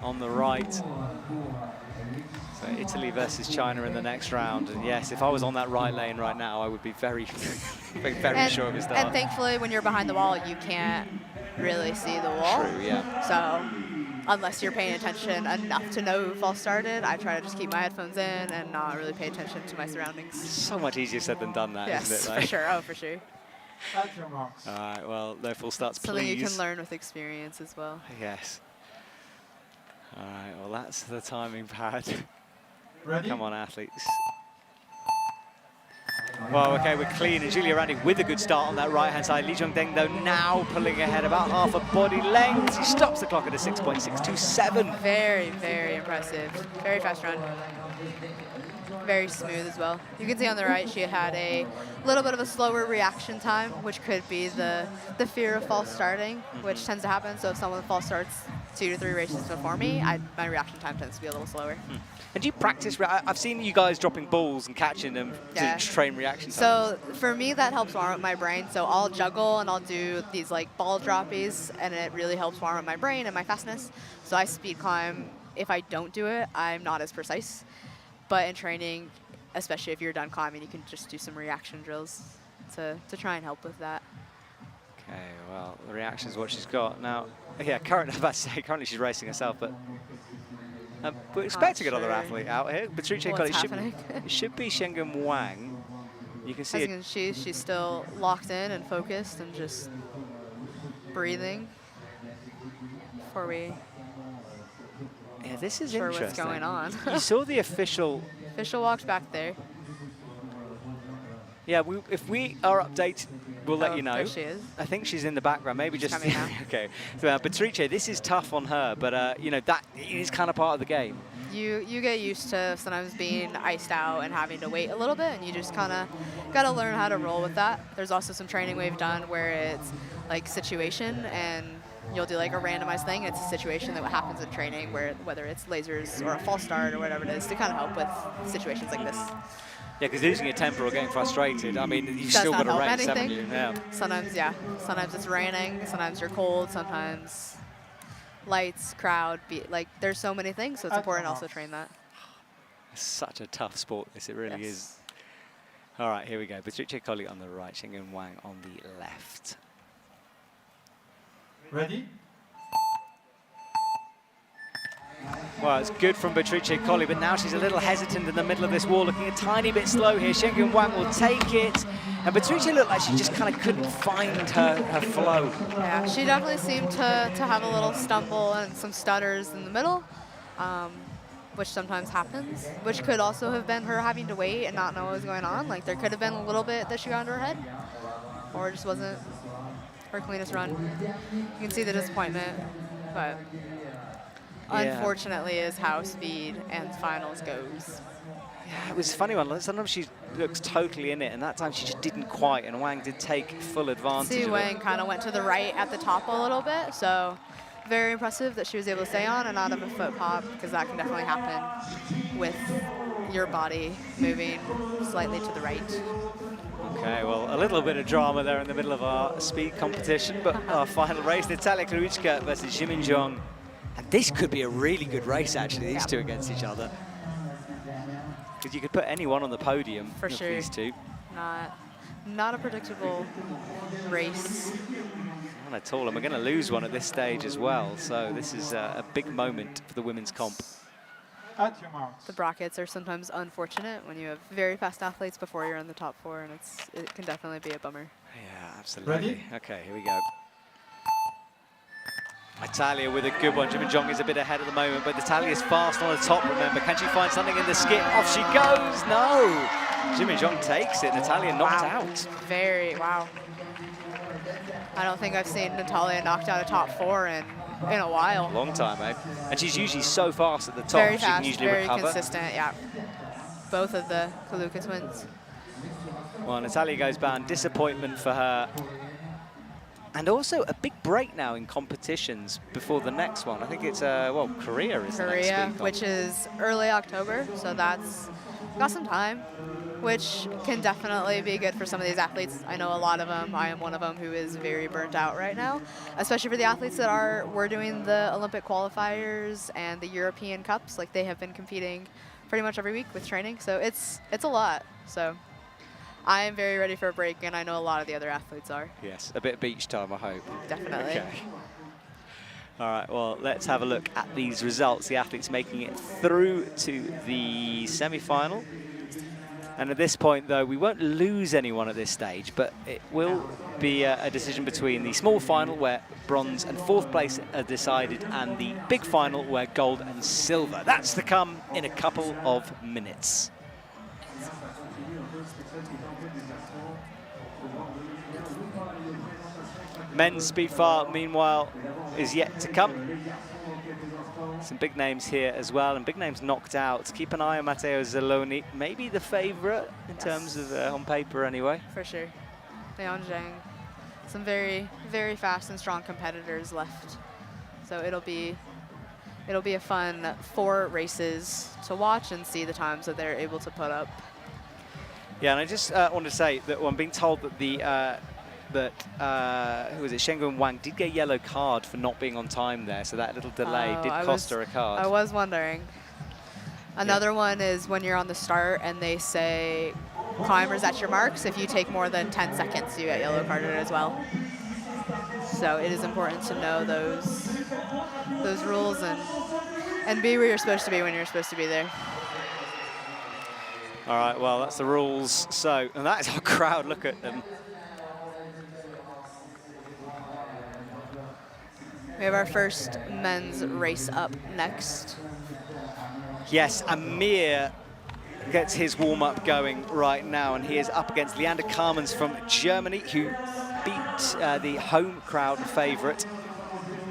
on the right. So Italy versus China in the next round. And yes, if I was on that right lane right now, I would be very, very sure of his start. And thankfully, when you're behind the wall, you can't really see the wall. True, yeah. So unless you're paying attention enough to know who false started, I try to just keep my headphones in and not really pay attention to my surroundings. So much easier said than done, that, Yes, isn't it? for sure. Oh, for sure. At your marks. All right, well, no full starts, Something please. you can learn with experience as well. Yes. All right, well, that's the timing pad. Ready? Come on, athletes. Well, okay, we're clean. And Julia Randi with a good start on that right-hand side. Li Zhongdeng, though, now pulling ahead about half a body length. She stops the clock at a 6.627. Very, very impressive. Very fast run. Very smooth as well. You can see on the right she had a little bit of a slower reaction time, which could be the fear of false starting, which tends to happen. So if someone false starts 2 to 3 races before me, my reaction time tends to be a little slower. And do you practice? I've seen you guys dropping balls and catching them to train reaction times. So for me, that helps warm up my brain. So I'll juggle and I'll do these like ball droppies, and it really helps warm up my brain and my fastness. So I speed climb. If I don't do it, I'm not as precise. But in training, especially if you're done climbing, you can just do some reaction drills to try and help with that. Okay, well, the reaction is what she's got. Now, yeah, currently she's racing herself, but we're expecting another athlete out here. Patricia What's Colley, happening? it should be Shenggen Wang. You can see it. She's still locked in and focused and just breathing before we... Yeah, this is sure interesting. what's going on. You saw the official. Official walks back there. Yeah, if we are updated, we'll let you know. There she is. I think she's in the background. Maybe She's just coming now. okay. So Beatrice, this is tough on her, but you know that is kind of part of the game. You get used to sometimes being iced out and having to wait a little bit, and you just kind of got to learn how to roll with that. There's also some training we've done where it's like situation, and you'll do like a randomized thing. It's a situation that happens in training, where whether it's lasers or a false start or whatever it is, to kind of help with situations like this. Yeah, because losing your temper or getting frustrated, I mean, you've Does still not got to help race, haven't you? anything. Yeah. Sometimes, yeah. Sometimes it's raining. Sometimes you're cold. Sometimes lights, crowd. Like, there's so many things, so it's important to also train that. It's such a tough sport, this. It really Yes. is. All right, here we go. Beatrice Colli on the right, Shengyun Wang on the left. Ready? Well, it's good from Beatrice Colli, but now she's a little hesitant in the middle of this wall, looking a tiny bit slow here. Shengyun Wang will take it. And Beatrice looked like she just kind of couldn't find her flow. Yeah, she definitely seemed to have a little stumble and some stutters in the middle, which sometimes happens, which could also have been her having to wait and not know what was going on. Like, there could have been a little bit that she got into her head, or it just wasn't her cleanest run. You can see the disappointment, but unfortunately is how speed and finals goes. Yeah, it was a funny one. Sometimes she looks totally in it, and that time she just didn't quite, and Wang did take full advantage See, of Wang it. kind of went to the right at the top a little bit, so very impressive that she was able to stay on and not have a foot pop, because that can definitely happen with your body moving slightly to the right. Okay, well, a little bit of drama there in the middle of our speed competition, but our final race, Natalia Kluichka versus Jimin Jong. And this could be a really good race, actually, these two against each other. Because you could put anyone on the podium For of sure. these two. Not a predictable race. Not at all, and we're going to lose one at this stage as well. So this is a big moment for the women's comp. At your marks. The brackets are sometimes unfortunate when you have very fast athletes before you're in the top 4, and it can definitely be a bummer. Yeah, absolutely. Ready? Okay, here we go. Natalia with a good one. Jimin Jong is a bit ahead at the moment, but Natalia's fast on the top, remember. Can she find something in the skip? Off she goes. No! Jimin Jong takes it. Natalia knocked out. Wow. I don't think I've seen Natalia knocked out a top 4 in a while. Long time, eh? And she's usually so fast at the top. Very she fast, can usually very recover. consistent, yeah. Both of the Kaluka twins. Well, Natalia goes down. Disappointment for her. And also a big break now in competitions before the next one. I think it's, well, Korea is the next Korea, speed which comp. is early October, so that's got some time, which can definitely be good for some of these athletes. I know a lot of them. I am one of them who is very burnt out right now, especially for the athletes that we're doing the Olympic qualifiers and the European Cups. Like, they have been competing pretty much every week with training, so it's a lot. So I am very ready for a break, and I know a lot of the other athletes are. Yes, a bit of beach time, I hope. Definitely. Okay. All right, well, let's have a look at these results. The athletes making it through to the semi-final. And at this point, though, we won't lose anyone at this stage, but it will be a decision between the small final, where bronze and 4th place are decided, and the big final, where gold and silver. That's to come in a couple of minutes. Men's speedfire, meanwhile, is yet to come. Some big names here as well, and big names knocked out. Keep an eye on Matteo Zaloni, maybe the favourite in terms of on paper anyway. For sure. Leon Zhang. Some very, very fast and strong competitors left. So it'll be a fun 4 races to watch and see the times that they're able to put up. Yeah, and I just want to say that I'm being told that who was it, Shengyun Wang did get a yellow card for not being on time there, so that little delay did cost her a card. I was wondering. Another one is when you're on the start and they say climbers at your marks. If you take more than 10 seconds, you get yellow carded as well. So it is important to know those rules and be where you're supposed to be when you're supposed to be there. All right, well, that's the rules. So, and that is our crowd. Look at them. We We have our first men's race up next. Yes, Amir gets his warm-up going right now, and he is up against Leander Carmens from Germany, who beat the home crowd favorite.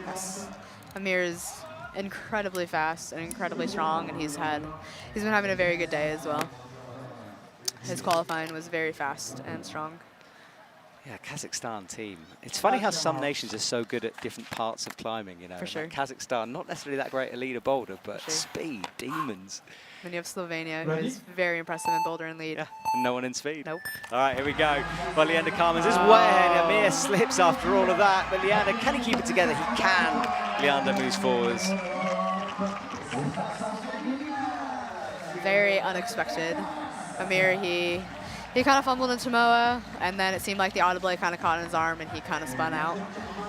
Yes. Amir is incredibly fast and incredibly strong, and he's been having a very good day as well. His qualifying was very fast and strong. Yeah, Kazakhstan team. It's funny how some nations are so good at different parts of climbing, you know. For sure. Like Kazakhstan, not necessarily that great a leader boulder, but speed, demons. Then you have Slovenia, who is very impressive in boulder and lead. Yeah, and no one in speed. Nope. All right, here we go. Well, Leander Carmens is way ahead. Amir slips after all of that, but Leander, can he keep it together? He can. Leander moves forwards. Very unexpected. Amir, he kind of fumbled into Moa, and then it seemed like the auto blade kind of caught in his arm, and he kind of spun out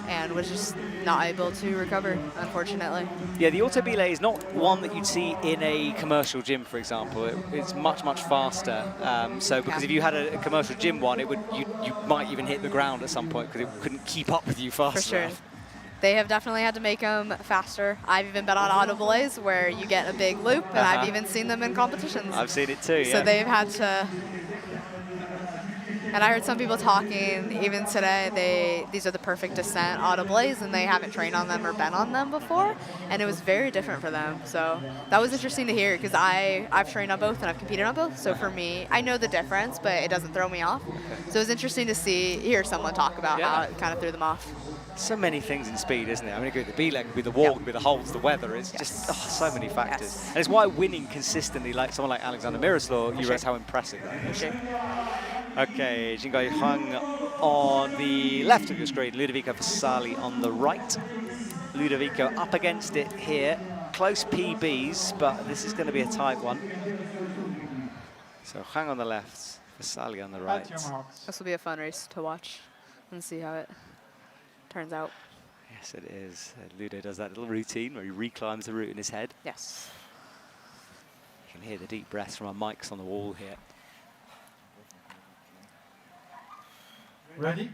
and was just not able to recover, unfortunately. Yeah, the auto belay is not one that you'd see in a commercial gym, for example. It's much, much faster. So because if you had a commercial gym one, you might even hit the ground at some point because it couldn't keep up with you fast For sure. enough. They have definitely had to make them faster. I've even been on auto belays where you get a big loop, and I've even seen them in competitions. I've seen it too, So they've had to. And I heard some people talking, even today, these are the perfect descent auto blaze, and they haven't trained on them or been on them before, and it was very different for them. So that was interesting to hear, because I've trained on both and I've competed on both. So for me, I know the difference, but it doesn't throw me off. So it was interesting to hear someone talk about how it kind of threw them off. So many things in speed, isn't it? I mean, it could be the belay, it could be the wall, it could be the holds, the weather. It's just so many factors. And it's why winning consistently, like someone like Alexander Miroslav, you realize how impressive that is. Okay, Jingwei Huang on the left of your screen, Ludovico Vasali on the right. Ludovico up against it here. Close PBs, but this is going to be a tight one. So Huang on the left, Vasali on the right. This will be a fun race to watch and see how it turns out. Yes, it is. Ludo does that little routine where he reclimbs the route in his head. Yes. You can hear the deep breaths from our mics on the wall here. Ready?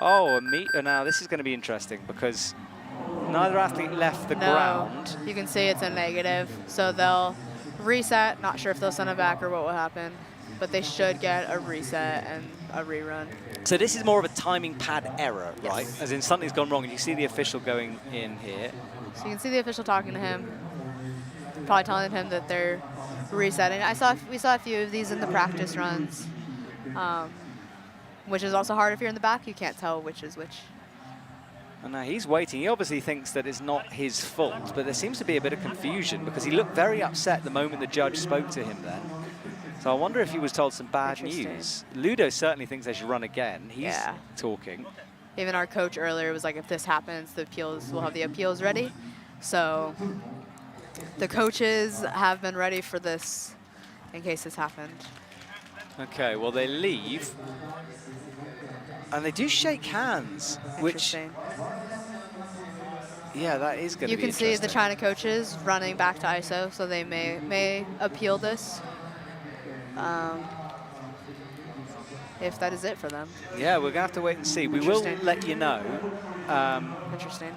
Oh, now this is going to be interesting because neither athlete left the ground. You can see it's a negative, so they'll reset. Not sure if they'll send it back or what will happen, but they should get a reset and a rerun. So this is more of a timing pad error, right? As in something's gone wrong, and you see the official going in here. So you can see the official talking to him, probably telling him that they're resetting. We saw a few of these in the practice runs, which is also hard if you're in the back. You can't tell which is which. And now he's waiting. He obviously thinks that it's not his fault, but there seems to be a bit of confusion because he looked very upset the moment the judge spoke to him then. So I wonder if he was told some bad news. Ludo certainly thinks they should run again. He's talking. Even our coach earlier was like, if this happens, we'll have the appeals ready. So the coaches have been ready for this in case this happened. Okay, well, they leave. And they do shake hands, which, yeah, that is going to be interesting. You can see the China coaches running back to ISO, so they may appeal this. If that is it for them. Yeah, we're going to have to wait and see. We will let you know. Interesting.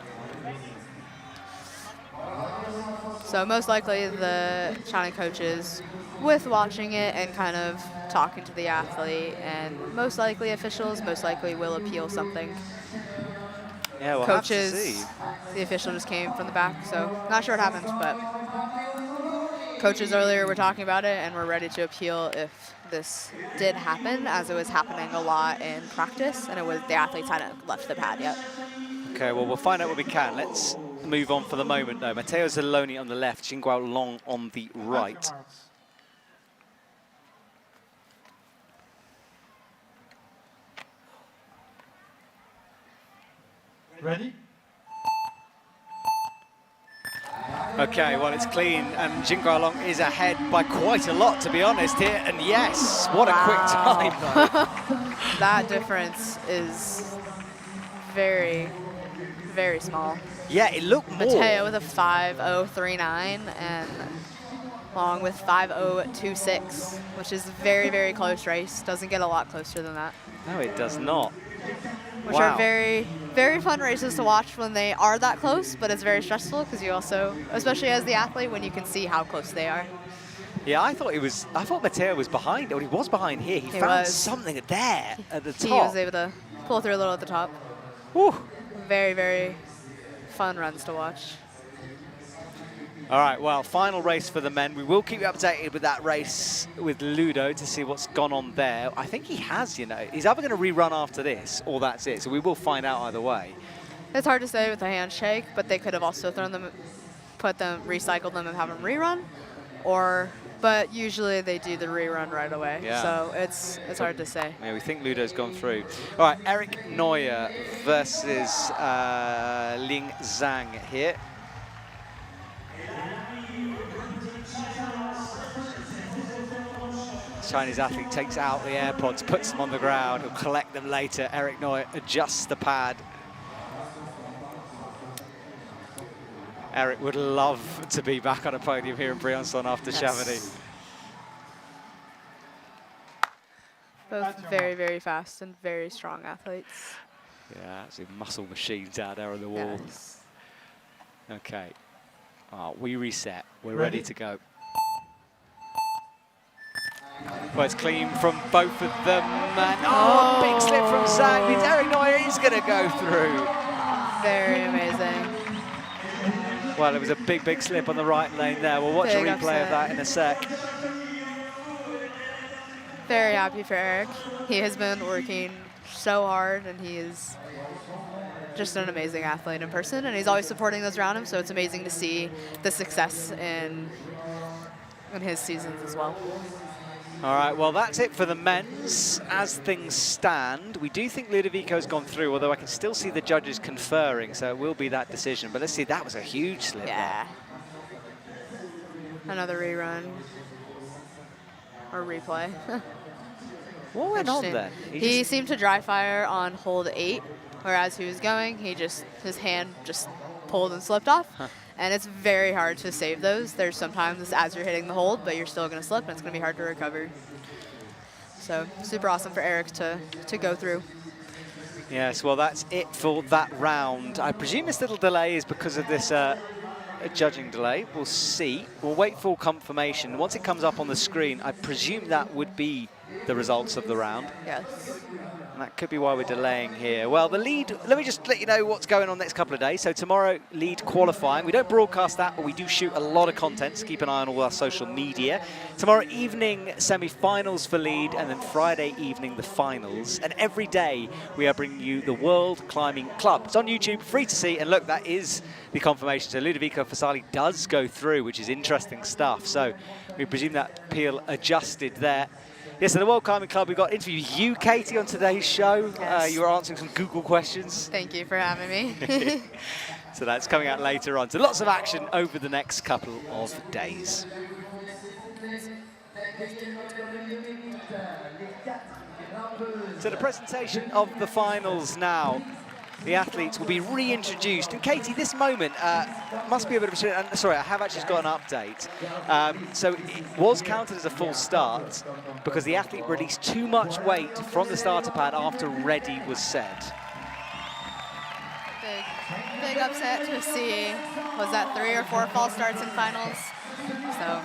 So most likely the China coaches, with watching it and kind of talking to the athlete, and most likely officials, most likely will appeal something. Yeah, we'll coaches, have to see. The official just came from the back, so not sure what happened, but coaches earlier were talking about it, and we're ready to appeal if this did happen, as it was happening a lot in practice, and the athletes hadn't left the pad yet. Okay, well, we'll find out what we can. Let's move on for the moment, though. Matteo Zaloni on the left, Jingguo Long on the right. Ready? Okay, well, it's clean, and Jingguo Long is ahead by quite a lot, to be honest, here. And yes, what a quick time, though. That difference is very, very small. Yeah, it looked more. Matteo with a 5.039 and Long with 5.026, which is a very, very close race. Doesn't get a lot closer than that. No, it does not. which are very, very fun races to watch when they are that close, but it's very stressful because you also, especially as the athlete, when you can see how close they are. Yeah, I thought Matteo was behind, or he was behind here. He found something there at the top. He was able to pull through a little at the top. Whew. Very, very fun runs to watch. All right, well, final race for the men. We will keep you updated with that race with Ludo to see what's gone on there. I think he has, you know. He's either going to rerun after this or that's it. So we will find out either way. It's hard to say with the handshake, but they could have also thrown them, recycled them and have them rerun. But usually they do the rerun right away. Yeah. So it's hard to say. Yeah, we think Ludo's gone through. All right, Eric Neuer versus Ling Zhang here. Chinese athlete takes out the AirPods, puts them on the ground, he'll collect them later. Eric Neuer adjusts the pad. Eric would love to be back on a podium here in Briançon after Chamonix. Both very, very fast and very strong athletes. Yeah, absolute muscle machines out there on the wall. Yes. Okay, we reset, we're ready to go. Well, it's clean from both of them. And big slip from Zhang means Eric Neuer is going to go through. Very amazing. Well, it was a big, big slip on the right lane there. We'll watch a replay of that in a sec. Very happy for Eric. He has been working so hard, and he is just an amazing athlete in person, and he's always supporting those around him, so it's amazing to see the success in his seasons as well. All right, well, that's it for the men's. As things stand, we do think Ludovico's gone through, although I can still see the judges conferring, so it will be that decision. But let's see, that was a huge slip. Yeah. Another rerun. Or replay. What went on there? He seemed to dry fire on hold 8, whereas he was going, his hand just pulled and slipped off. Huh. And it's very hard to save those. There's sometimes as you're hitting the hold, but you're still going to slip, and it's going to be hard to recover. So super awesome for Eric to go through. Yes, well, that's it for that round. I presume this little delay is because of this judging delay. We'll see. We'll wait for confirmation. Once it comes up on the screen, I presume that would be the results of the round. Yes. And that could be why we're delaying here. Well, the lead, let me just let you know what's going on next couple of days. So tomorrow, lead qualifying. We don't broadcast that, but we do shoot a lot of content, so keep an eye on all our social media. Tomorrow evening, semi-finals for lead, and then Friday evening, the finals. And every day, we are bringing you the World Climbing Club. It's on YouTube, free to see, and look, that is the confirmation. So Ludovico Fasali does go through, which is interesting stuff. So we presume that peel adjusted there. Yes, so the World Climbing Club, we've got interview you, Katie, on today's show. Yes. You were answering some Google questions. Thank you for having me. So that's coming out later on. So lots of action over the next couple of days. So the presentation of the finals now. The athletes will be reintroduced. And Katie, this moment must be a bit of a... Sorry, I have actually got an update. So it was counted as a full start because the athlete released too much weight from the starter pad after ready was set. Big upset to see, was that 3 or 4 false starts in finals? So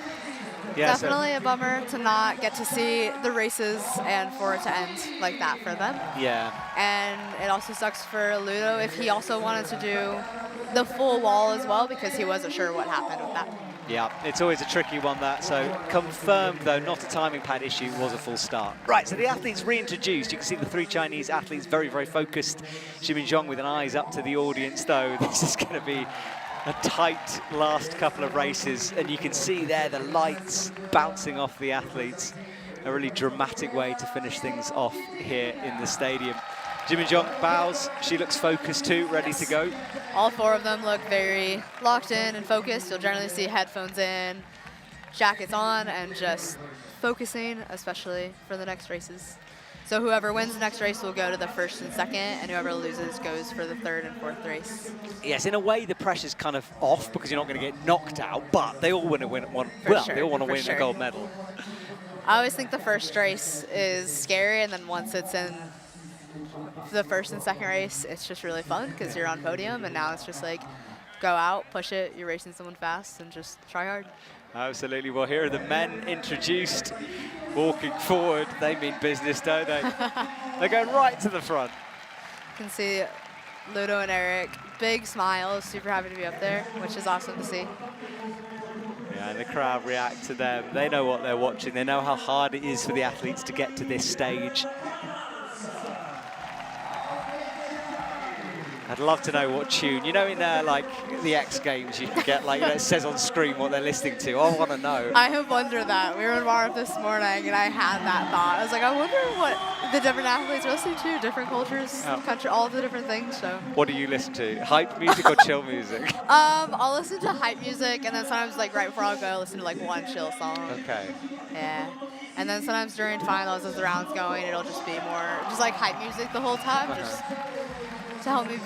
yeah, definitely a bummer to not get to see the races and for it to end like that for them. Yeah. And it also sucks for Ludo if he also wanted to do the full wall as well because he wasn't sure what happened with that. Yeah, it's always a tricky one, that. So confirmed, though, not a timing pad issue, was a full start. Right, so the athletes reintroduced. You can see the 3 Chinese athletes very, very focused. Ximinzhong with an eyes up to the audience, though. This is going to be a tight last couple of races. And you can see there the lights bouncing off the athletes. A really dramatic way to finish things off here in the stadium. Ximinzhong bows. She looks focused too, ready to go. All 4 of them look very locked in and focused. You'll generally see headphones in, jackets on, and just focusing, especially for the next races. So whoever wins the next race will go to the 1st and 2nd, and whoever loses goes for the 3rd and 4th race. Yes, in a way the pressure's kind of off because you're not going to get knocked out, but they all want to win one. Well, they all want to win a gold medal. I always think the first race is scary, and then once it's in the first and second race, it's just really fun because you're on podium, and now it's just like go out, push it, you're racing someone fast, and just try hard. Absolutely. Well, here are the men introduced, walking forward. They mean business, don't they? They're going right to the front. You can see Ludo and Eric, big smiles, super happy to be up there, which is awesome to see. Yeah, and the crowd react to them. They know what they're watching. They know how hard it is for the athletes to get to this stage. I'd love to know what tune. You know, in like the X Games, you can get like, you know, it says on screen what they're listening to. I want to know. I have wondered that. We were in warm-up this morning, and I had that thought. I was like, I wonder what the different athletes are listening to, different cultures, country, all the different things. So. What do you listen to? Hype music or chill music? I'll listen to hype music, and then sometimes, like right before I'll go, I'll listen to like one chill song. Okay. Yeah. And then sometimes during finals, as the round's going, it'll just be more just like hype music the whole time, just to help me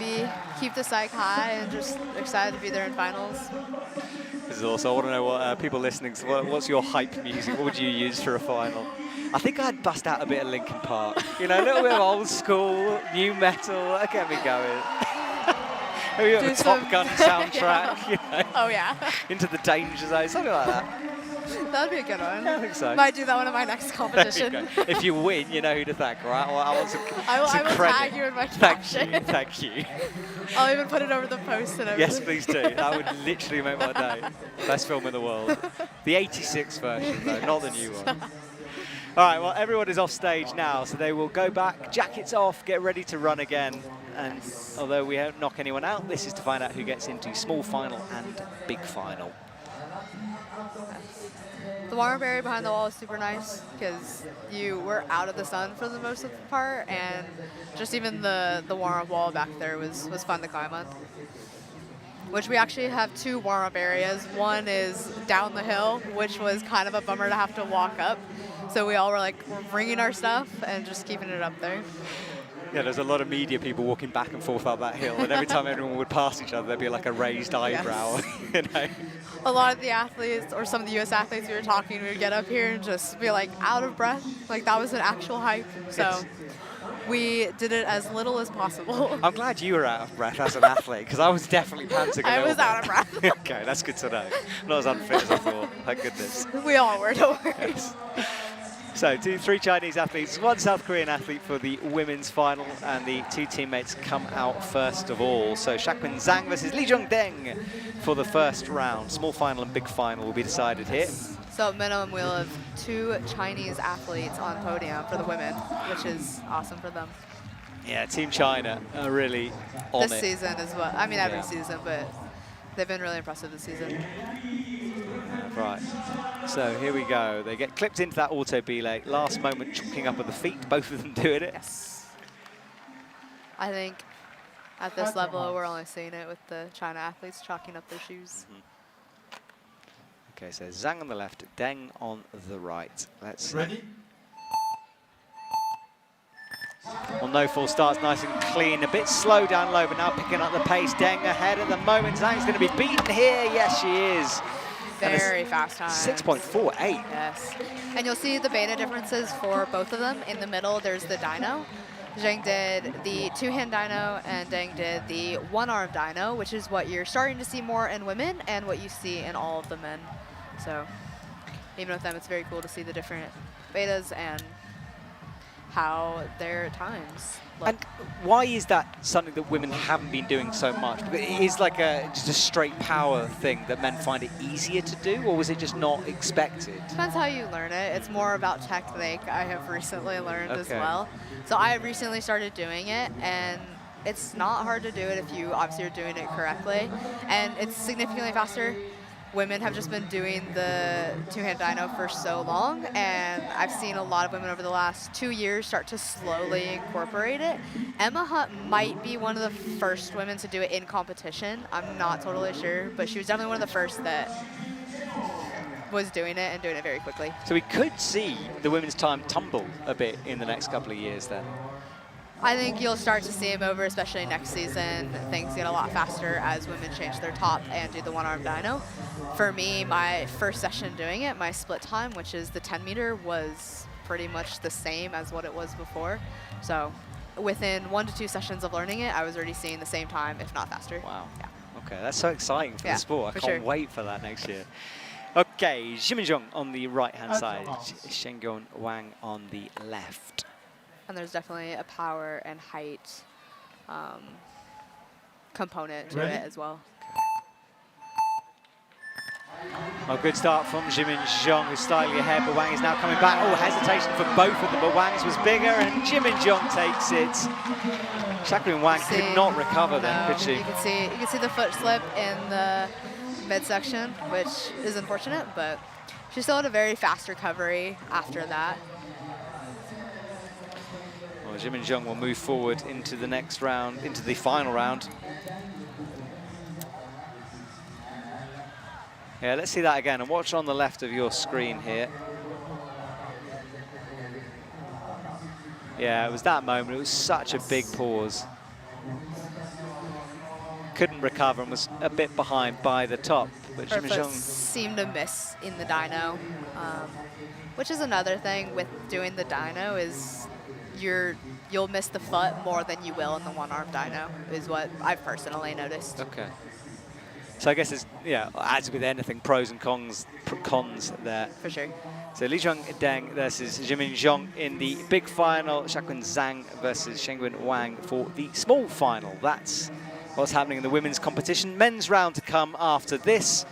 keep the psych high and just excited to be there in finals. This is also, I want to know what people listening, so what's your hype music? What would you use for a final? I think I'd bust out a bit of Linkin Park. You know, a little bit of old school, new metal, that'd get me going. Maybe got the Top Gun soundtrack, you know. Oh yeah. Into the Danger Zone, something like that. That would be a good one. Yeah, I think so. Might do that one in my next competition. If you win, you know who to thank, right? Well, I want some I will credit. tag you in my caption. Thank you. I'll even put it over the post and everything. Yes, please do. That would literally make my day. Best film in the world. The 86 version, though, not the new one. All right, well, everyone is off stage now, so they will go back, jackets off, get ready to run again. And although we don't knock anyone out, this is to find out who gets into small final and big final. The warm-up area behind the wall is super nice because you were out of the sun for the most of the part, and just even the warm-up wall back there was fun to climb on. Which we actually have two warm-up areas. One is down the hill, which was kind of a bummer to have to walk up. So we all were like bringing our stuff and just keeping it up there. Yeah, there's a lot of media people walking back and forth up that hill, and every time everyone would pass each other, there'd be like a raised eyebrow. Yes. You know? A lot of the athletes, or some of the U.S. athletes we were talking, we would get up here and just be like out of breath. Like that was an actual hike. So Yes. we did it as little as possible. I'm glad you were out of breath as an athlete, because I was definitely panting a I little was bit. out of breath. Okay, that's good to know. Not as unfit as I thought. Thank goodness. We all were, don't worry. Yes. So, three Chinese athletes, one South Korean athlete for the women's final, and the two teammates come out first of all. So, Shakmin Zhang versus Li Zhongdeng for the first round. Small final and big final will be decided here. So at minimum, we'll have two Chinese athletes on podium for the women, which is awesome for them. Yeah, Team China are really on This it. season as well. I mean, every Yeah. season, but they've been really impressive this season. Right, so here we go. They get clipped into that auto belay. Last moment chalking up at the feet, both of them doing it. Yes. I think at this level, we're only seeing it with the China athletes chalking up their shoes. Okay, so Zhang on the left, Deng on the right. Let's Ready? Well, no full starts, nice and clean. A bit slow down low, but now picking up the pace. Deng ahead at the moment. Zhang's going to be beaten here. Yes, she is. Very fast time. 6.48. Yes. And you'll see the beta differences for both of them. In the middle, there's the dyno. Zhang did the two-hand dyno, and Deng did the one-arm dyno, which is what you're starting to see more in women and what you see in all of the men. So even with them, it's very cool to see the different betas and how their times look. And why is that something that women haven't been doing so much? Because it is like just a straight power thing that men find it easier to do, or was it just not expected? Depends how you learn it. It's more about technique, I have recently learned as Okay. well. So I recently started doing it, and it's not hard to do it if you obviously are doing it correctly. And it's significantly faster. Women have just been doing the two-hand dyno for so long, and I've seen a lot of women over the last 2 years start to slowly incorporate it. Emma Hunt might be one of the first women to do it in competition. I'm not totally sure, but she was definitely one of the first that was doing it and doing it very quickly. So we could see the women's time tumble a bit in the next couple of years then. I think you'll start to see him over, especially next season. Things get a lot faster as women change their top and do the one-arm dyno. For me, my first session doing it, my split time, which is the 10 meter, was pretty much the same as what it was before. So within 1 to 2 sessions of learning it, I was already seeing the same time, if not faster. Wow. Yeah. Okay, that's so exciting for the sport. I can't wait for that next year. Okay, Jiminjong on the right-hand side, Shengyun Wang on the left. And there's definitely a power and height component to it as well. Well, good start from Jiminjong, who's slightly ahead, but Wang is now coming back. Oh, hesitation for both of them, but Wang's was bigger, and Jiminjong takes it. Shaolin Wang could not recover then, could she? You can see the foot slip in the midsection, which is unfortunate, but she still had a very fast recovery after that. Well, Jiminjong will move forward into the next round, into the final round. Yeah, let's see that again, and watch on the left of your screen here. Yeah, it was that moment. It was such a big pause. Couldn't recover and was a bit behind by the top. But Her foot seemed to miss in the dyno, which is another thing with doing the dyno is you'll miss the foot more than you will in the one-arm dyno, is what I've personally noticed. Okay. So I guess it's, yeah, as with anything, pros and cons there. For sure. So Li Deng versus Jiminjong in the big final, Shaolin Zhang versus Shengyun Wang for the small final. That's what's happening in the women's competition. Men's round to come after this.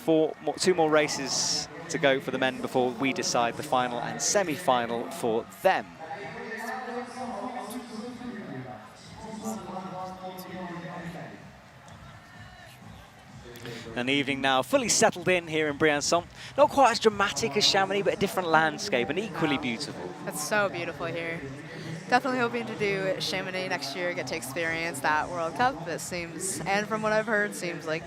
2 more races to go for the men before we decide the final and semi-final for them. An evening now fully settled in here in Briançon. Not quite as dramatic as Chamonix, but a different landscape and equally beautiful. It's so beautiful here. Definitely hoping to do Chamonix next year, get to experience that World Cup. It seems, and from what I've heard, seems like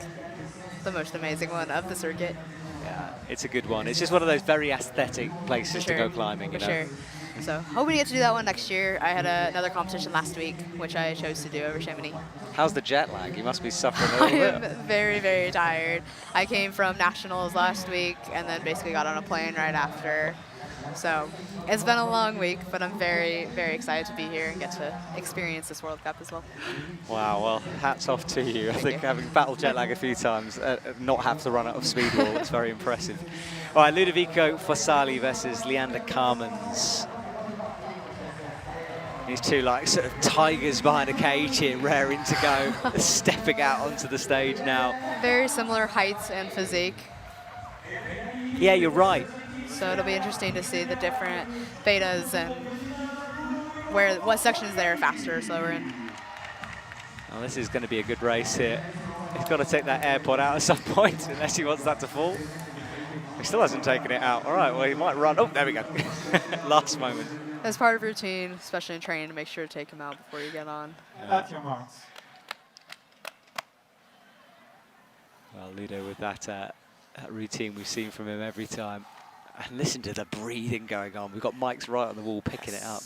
the most amazing one of the circuit. Yeah, it's a good one. It's just one of those very aesthetic places to go climbing, you know. For sure. So hoping to get to do that one next year. I had another competition last week, which I chose to do over Chamonix. How's the jet lag? You must be suffering a little bit. I am very, very tired. I came from nationals last week and then basically got on a plane right after. So it's been a long week, but I'm very, very excited to be here and get to experience this World Cup as well. Wow, well, hats off to you. I think having battled jet lag a few times, not have to run out of speed wall, it's very impressive. All right, Ludovico Fossali versus Leander Carmens. These two like sort of tigers behind a cage here, raring to go, stepping out onto the stage now. Very similar heights and physique. Yeah, you're right. So it'll be interesting to see the different betas and what sections they're faster or slower in. Well, this is going to be a good race here. He's got to take that AirPod out at some point, unless he wants that to fall. He still hasn't taken it out. All right, well, he might run. Oh, there we go. Last moment. As part of routine, especially in training, to make sure to take him out before you get on. At your marks. Well, Ludo, with that routine we've seen from him every time. And listen to the breathing going on. We've got mics right on the wall picking it up.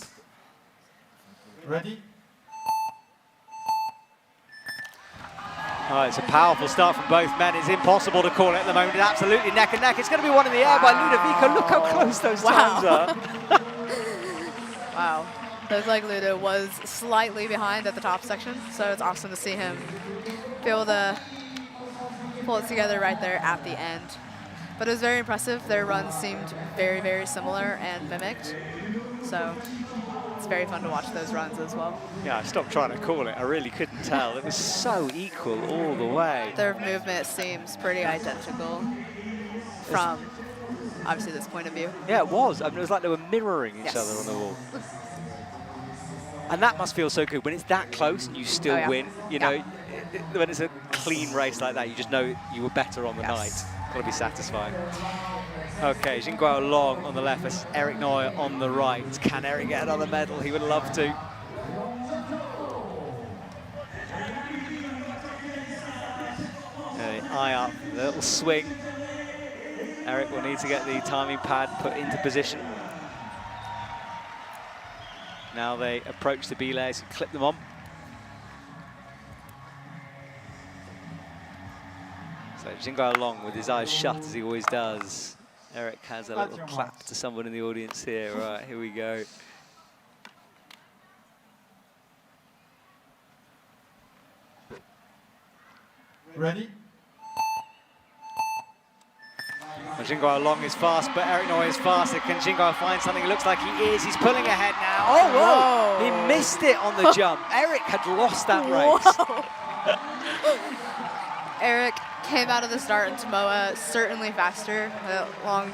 Ready? Oh, it's a powerful start from both men. It's impossible to call it at the moment. It's absolutely neck and neck. It's going to be one in the air by Ludovico. Look how close those times are. Wow. Looks like Ludo was slightly behind at the top section, so it's awesome to see him be able to pull it together right there at the end. But it was very impressive. Their runs seemed very, very similar and mimicked. So it's very fun to watch those runs as well. Yeah, I stopped trying to call it. I really couldn't tell. It was so equal all the way. Their movement seems pretty identical from, obviously, this point of view. Yeah, it was. I mean, it was like they were mirroring each other on the wall. And that must feel so good when it's that close and you still win. You know, when it's a clean race like that, you just know you were better on the night. Got to be satisfying. Okay, Jingguo Long on the left, versus Eric Noy on the right. Can Eric get another medal? He would love to. Eye up, a little swing. Eric will need to get the timing pad put into position. Now they approach the belays and clip them on. So Jingguo Long with his eyes shut as he always does. Eric has a little clap to someone in the audience here. Right, here we go. Ready? Jingo Long is fast, but Eric Noy is faster. Can Jingo find something? It looks like he is. He's pulling ahead now. Oh, whoa! He missed it on the jump. Eric had lost that race. Eric came out of the start in Tomoa certainly faster. Long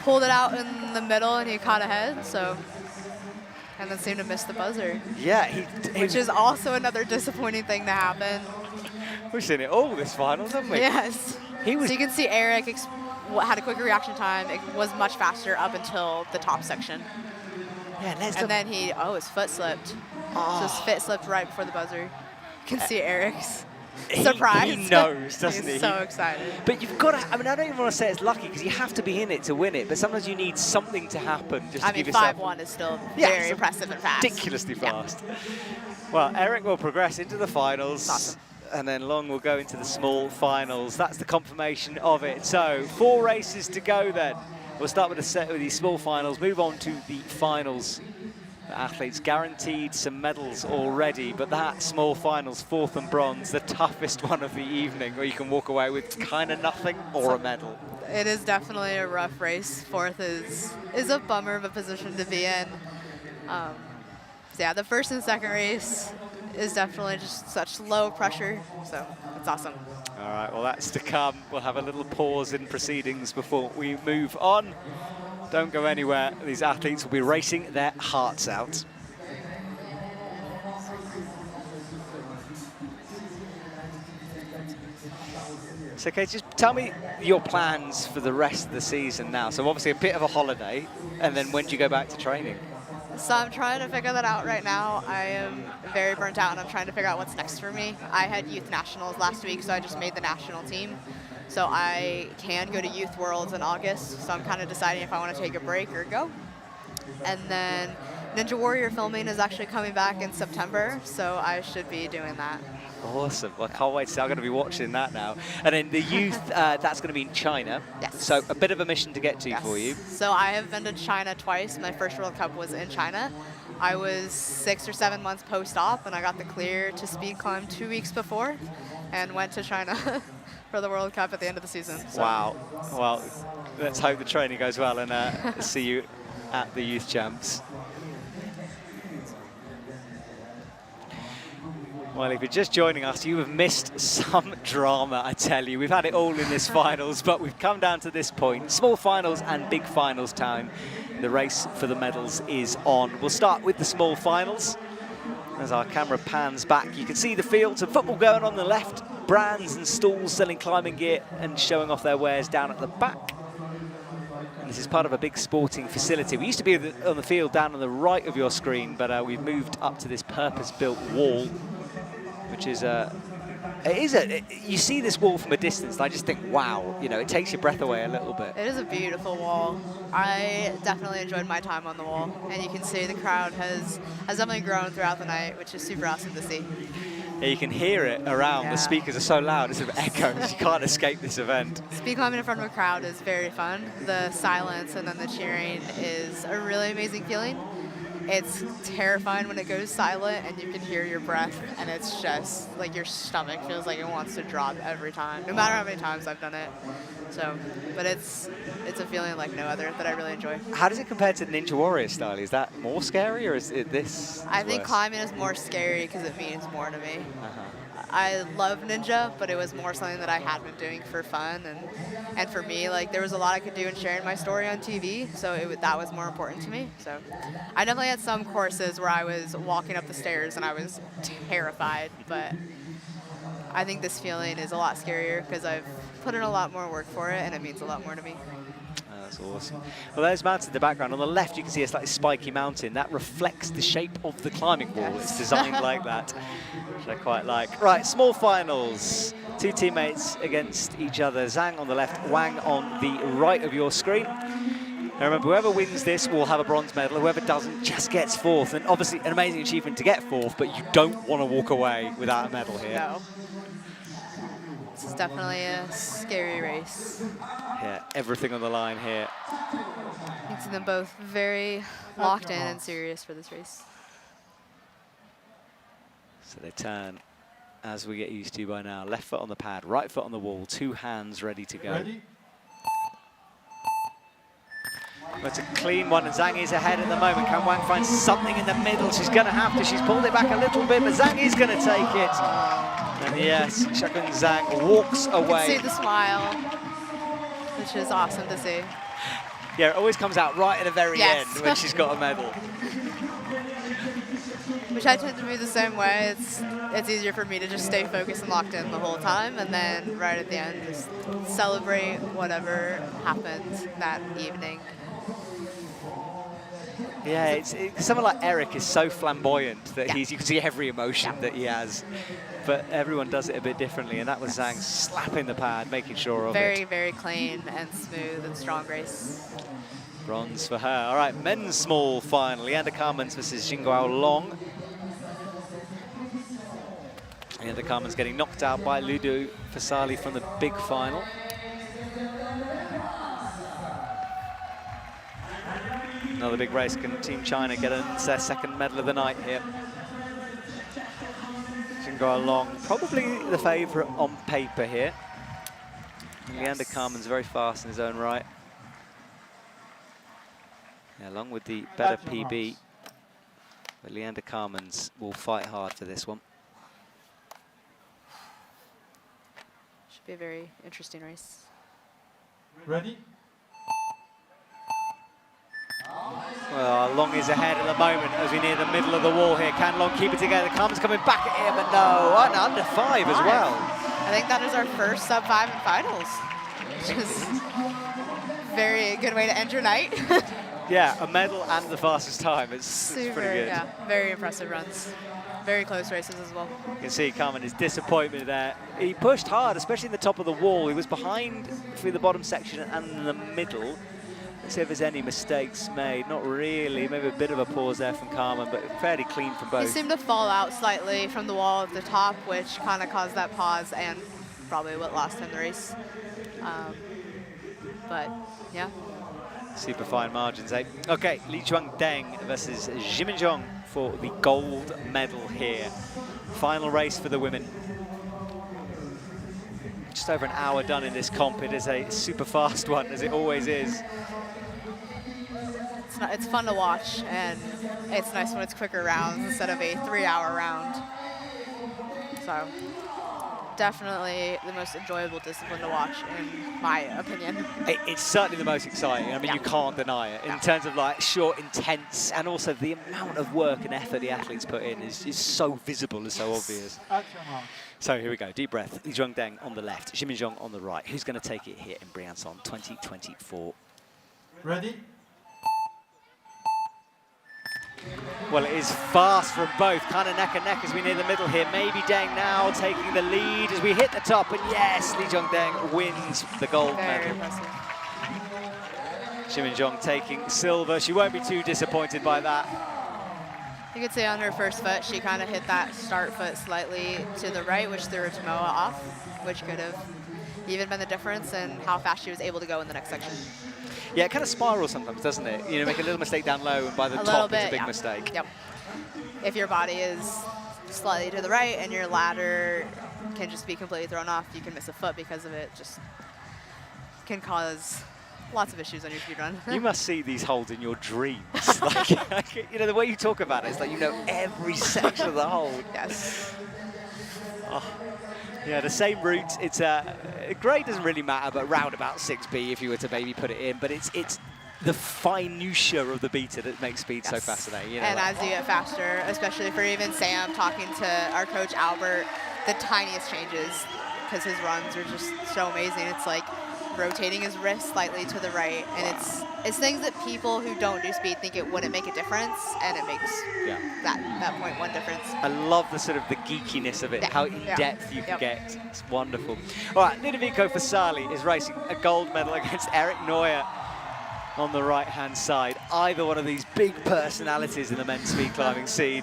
pulled it out in the middle and he caught ahead, so. And then seemed to miss the buzzer. Yeah, which is also another disappointing thing to happen. We've seen it all this finals, haven't we? Yes. So you can see Eric had a quicker reaction time. It was much faster up until the top section. Yeah, and then his foot slipped. So his foot slipped right before the buzzer. You can see Eric's surprise. He knows, doesn't he? He's so excited. But you've got to, I don't even want to say it's lucky because you have to be in it to win it, but sometimes you need something to happen just to give yourself. 5-1 is still very impressive and fast. Ridiculously fast. Yeah. Well, Eric will progress into the finals. Awesome. And then Long will go into the small finals. That's the confirmation of it. So 4 races to go then. We'll start with these small finals, move on to the finals. The athletes guaranteed some medals already, but that small finals, 4th and bronze, the toughest one of the evening, where you can walk away with kind of nothing or a medal. It is definitely a rough race. 4th is a bummer of a position to be in. So yeah, the 1st and 2nd race is definitely just such low pressure, so it's awesome. All right, well, that's to come. We'll have a little pause in proceedings before we move on. Don't go anywhere. These athletes will be racing their hearts out. So, okay, just tell me your plans for the rest of the season now. So obviously a bit of a holiday, and then when do you go back to training? So I'm trying to figure that out right now. I am very burnt out, and I'm trying to figure out what's next for me. I had youth nationals last week, so I just made the national team. So I can go to Youth Worlds in August, so I'm kind of deciding if I want to take a break or go. And then Ninja Warrior filming is actually coming back in September, so I should be doing that. Awesome. Well, I can't wait to see. I'm going to be watching that now. And then the youth, that's going to be in China. Yes. So a bit of a mission to get to for you. So I have been to China twice. My first World Cup was in China. I was 6 or 7 months post-op, and I got the clear to speed climb 2 weeks before and went to China for the World Cup at the end of the season. So. Wow. Well, let's hope the training goes well and see you at the Youth Champs. Well, if you're just joining us, you have missed some drama, I tell you. We've had it all in this finals, but we've come down to this point. Small finals and big finals time. The race for the medals is on. We'll start with the small finals. As our camera pans back, you can see the fields of football going on the left. Brands and stalls selling climbing gear and showing off their wares down at the back. And this is part of a big sporting facility. We used to be on the field down on the right of your screen, but we've moved up to this purpose-built wall, which is you see this wall from a distance, and I just think, wow, you know, it takes your breath away a little bit. It is a beautiful wall. I definitely enjoyed my time on the wall, and you can see the crowd has definitely grown throughout the night, which is super awesome to see. Yeah, you can hear it around. Yeah. The speakers are so loud, it sort of echoes. You can't escape this event. Speed climbing in front of a crowd is very fun. The silence and then the cheering is a really amazing feeling. It's terrifying when it goes silent and you can hear your breath, and it's just like your stomach feels like it wants to drop every time, no matter how many times I've done it. So, but it's a feeling like no other that I really enjoy. How does it compare to Ninja Warrior style? Is that more scary, or is it this? I think climbing is more scary because it means more to me. I love Ninja, but it was more something that I had been doing for fun, and for me, like, there was a lot I could do in sharing my story on TV, so that was more important to me. So I definitely had some courses where I was walking up the stairs and I was terrified, but I think this feeling is a lot scarier because I've put in a lot more work for it, and it means a lot more to me. That's awesome. Well, there's mountains in the background. On the left, you can see a slightly spiky mountain. That reflects the shape of the climbing wall. Yes. It's designed like that, which I quite like. Right, small finals. 2 teammates against each other. Zhang on the left, Wang on the right of your screen. Now remember, whoever wins this will have a bronze medal. Whoever doesn't just gets 4th. And obviously, an amazing achievement to get 4th, but you don't want to walk away without a medal here. No. This is definitely a scary race. Yeah, everything on the line here. I can see them both very locked in and serious for this race. So they turn as we get used to by now. Left foot on the pad, right foot on the wall, 2 hands ready to go. Ready? It's a clean one, and Zhang is ahead at the moment. Can Wang find something in the middle? She's going to have to. She's pulled it back a little bit, but Zhang is going to take it. And yes, Shakun Zhang walks away. You can see the smile, which is awesome to see. Yeah, it always comes out right at the very Yes. end when she's got a medal. Which I tend to be the same way. It's easier for me to just stay focused and locked in the whole time, and then right at the end, just celebrate whatever happened that evening. Yeah, someone like Eric is so flamboyant that Yeah. you can see every emotion that he has. But everyone does it a bit differently, and that was Zhang slapping the pad, making sure of Very, it. very clean and smooth and strong race. Bronze for her. All right, men's small final. Leander Carmens versus Jinguao Long. Leander Carmens getting knocked out by Ludo Fasali from the big final. Another big race. Can Team China get their second medal of the night here? Jinguao Long, probably the favourite on paper here. Leander Carmen's very fast in his own right. Yeah, along with the better PB, but Leander Carmen's will fight hard for this one. Should be a very interesting race. Ready? Well, Long is ahead at the moment as we near the middle of the wall here. Can Long keep it together? Carmen's coming back at him, but no, under 5 as well. I think that is our first sub-5 in finals, which is very good way to end your night. Yeah, a medal and the fastest time. It's pretty good. Yeah, very impressive runs. Very close races as well. You can see Carmen is disappointment there. He pushed hard, especially in the top of the wall. He was behind through the bottom section and the middle. Let's see if there's any mistakes made. Not really. Maybe a bit of a pause there from Carmen, but fairly clean from both. He seemed to fall out slightly from the wall at the top, which kind of caused that pause and probably what lost him the race. But yeah. Super fine margins, eh? Okay, Li Chuang-deng versus Jiminzhong for the gold medal here. Final race for the women. Just over an hour done in this comp. It is a super fast one, as it always is. It's fun to watch, and it's nice when it's quicker rounds instead of a 3-hour round. So definitely the most enjoyable discipline to watch, in my opinion. It's certainly the most exciting. I mean, Yeah. you can't deny it. In terms of like short, intense, and also the amount of work and effort the athletes put in is so visible and so obvious. At your mark. So here we go, deep breath. Li Chuang-deng on the left, Jiminzhong on the right. Who's going to take it here in Briançon 2024? Ready? Well, it is fast from both, kind of neck and neck as we near the middle here. Maybe Deng now taking the lead as we hit the top, and yes, Li Chuang-deng wins the gold Very medal. impressive. Jiminzhong taking silver. She won't be too disappointed by that. You could see on her first foot, she kind of hit that start foot slightly to the right, which threw her Tomoa off, which could have even been the difference in how fast she was able to go in the next section. Yeah, it kind of spirals sometimes, doesn't it? You know, make a little mistake down low, and by the top, it's a big mistake. Yep. If your body is slightly to the right and your ladder can just be completely thrown off, you can miss a foot because of it. Just can cause lots of issues on your speed run. You must see these holds in your dreams. like, you know, the way you talk about it, it's like you know every section of the hold. Yes. Oh. Yeah, the same route. It's grade doesn't really matter, but round about 6B if you were to maybe put it in. But it's the minutiae of the beta that makes speed so fascinating. You know, and like, as you get faster, especially for even Sam talking to our coach Albert, the tiniest changes, because his runs are just so amazing. It's like rotating his wrist slightly to the right, and it's things that people who don't do speed think it wouldn't make a difference, and it makes that 0.1 difference. I love the sort of the geekiness of it, how in depth you can get. It's wonderful. All right, Ludovico Fasali is racing a gold medal against Eric Neuer on the right-hand side. Either one of these big personalities in the men's speed climbing scene.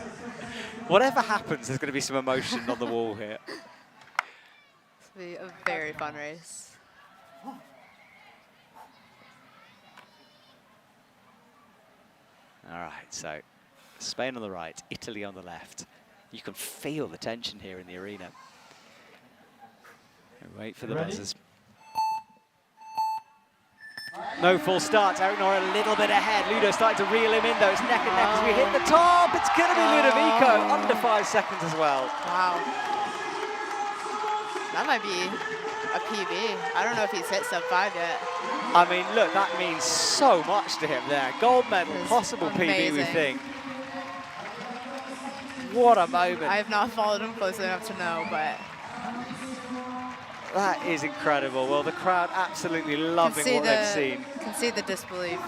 Whatever happens, there's going to be some emotion on the wall here. It's going to be a very fun race. All right, so Spain on the right, Italy on the left. You can feel the tension here in the arena. And wait for the buzzers. No full start. Eric Nora a little bit ahead. Ludo starting to reel him in though. It's neck and neck as we hit the top. It's going to be Ludovico under 5 seconds as well. Wow. That might be a PB. I don't know if he's hit sub 5 yet. I mean, look, that means so much to him there. Gold medal, possible PB, we think. What a moment. I have not followed him closely enough to know, but... That is incredible. Well, the crowd absolutely loving what they've seen. Can see the disbelief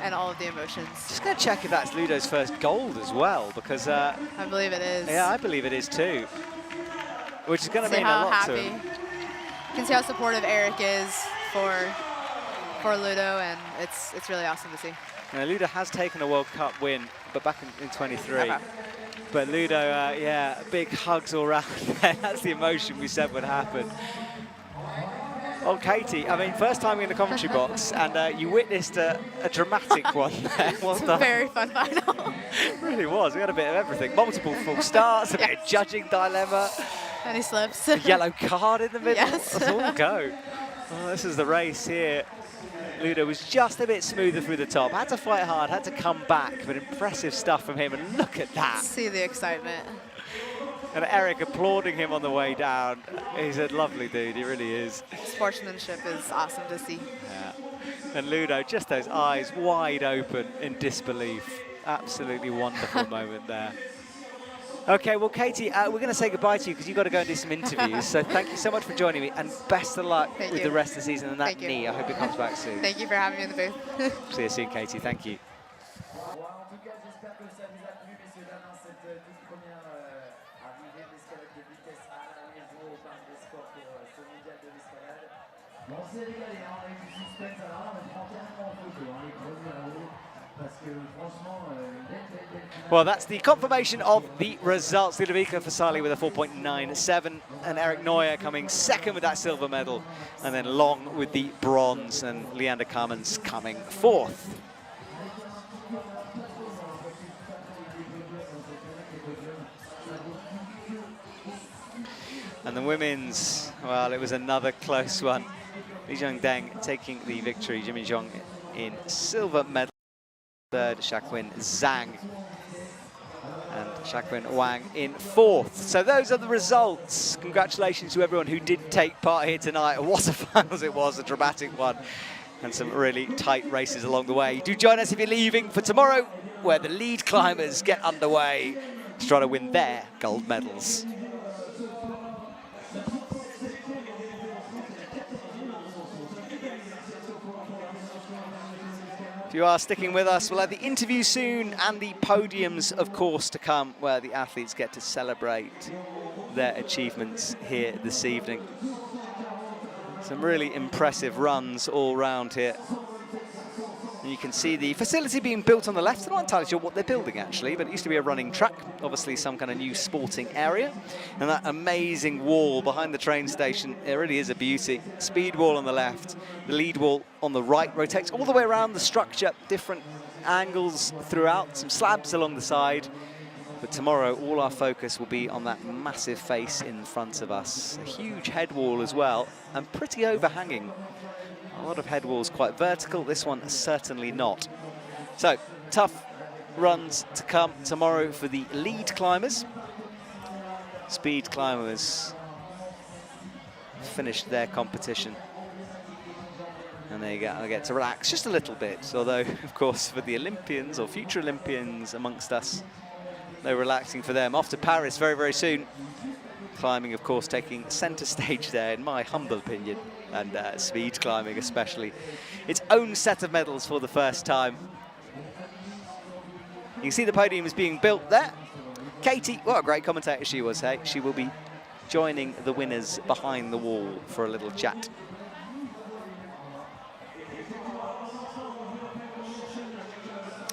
and all of the emotions. Just going to check if that's Ludo's first gold as well, because... I believe it is. Yeah, I believe it is too. Which is going to mean a lot to him. You can see how supportive Eric is for Ludo, and it's really awesome to see. Now, Ludo has taken a World Cup win, but back in 23. Okay. But Ludo, yeah, big hugs all around there. That's the emotion we said would happen. Oh, Katie, I mean, first time in the commentary box, and you witnessed a dramatic one there. It's a very fun final. It really was. We had a bit of everything. Multiple full starts, a bit of judging dilemma. And he slips. A yellow card in the middle. Yes. Let's all go. Oh, this is the race here. Ludo was just a bit smoother through the top. Had to fight hard, had to come back, but impressive stuff from him. And look at that. See the excitement. And Eric applauding him on the way down. He's a lovely dude, he really is. Sportsmanship is awesome to see. Yeah. And Ludo, just those eyes wide open in disbelief. Absolutely wonderful moment there. Okay, well, Katie, we're going to say goodbye to you because you've got to go and do some interviews. So thank you so much for joining me, and best of luck with the rest of the season and that knee. I hope it comes back soon. Thank you for having me in the booth. See you soon, Katie. Thank you. Well, that's the confirmation of the results. Ludovico Fasali with a 4.97, and Eric Neuer coming second with that silver medal, and then Long with the bronze, and Leander Cummins coming fourth. And the women's, well, it was another close one. Li Jiangdeng taking the victory, Jimmy Zhong in silver medal, third, Shaquin Zhang, and Shaquin Wang in fourth. So those are the results. Congratulations to everyone who did take part here tonight. What a finals it was, a dramatic one, and some really tight races along the way. Do join us if you're leaving for tomorrow, where the lead climbers get underway to try to win their gold medals. If you are sticking with us, we'll have the interview soon and the podiums, of course, to come, where the athletes get to celebrate their achievements here this evening. Some really impressive runs all round here. And you can see the facility being built on the left. I'm not entirely sure what they're building, actually, but it used to be a running track, obviously some kind of new sporting area. And that amazing wall behind the train station, it really is a beauty. Speed wall on the left, the lead wall on the right rotates all the way around the structure, different angles throughout, some slabs along the side. But tomorrow, all our focus will be on that massive face in front of us. A huge head wall as well, and pretty overhanging. A lot of head walls quite vertical, this one certainly not. So, tough runs to come tomorrow for the lead climbers. Speed climbers finished their competition. And they get to relax just a little bit, although, of course, for the Olympians or future Olympians amongst us, no relaxing for them. Off to Paris very, very soon. Climbing, of course, taking center stage there, in my humble opinion, and speed climbing especially. Its own set of medals for the first time. You can see the podium is being built there. Katie, what a great commentator she was, hey? She will be joining the winners behind the wall for a little chat.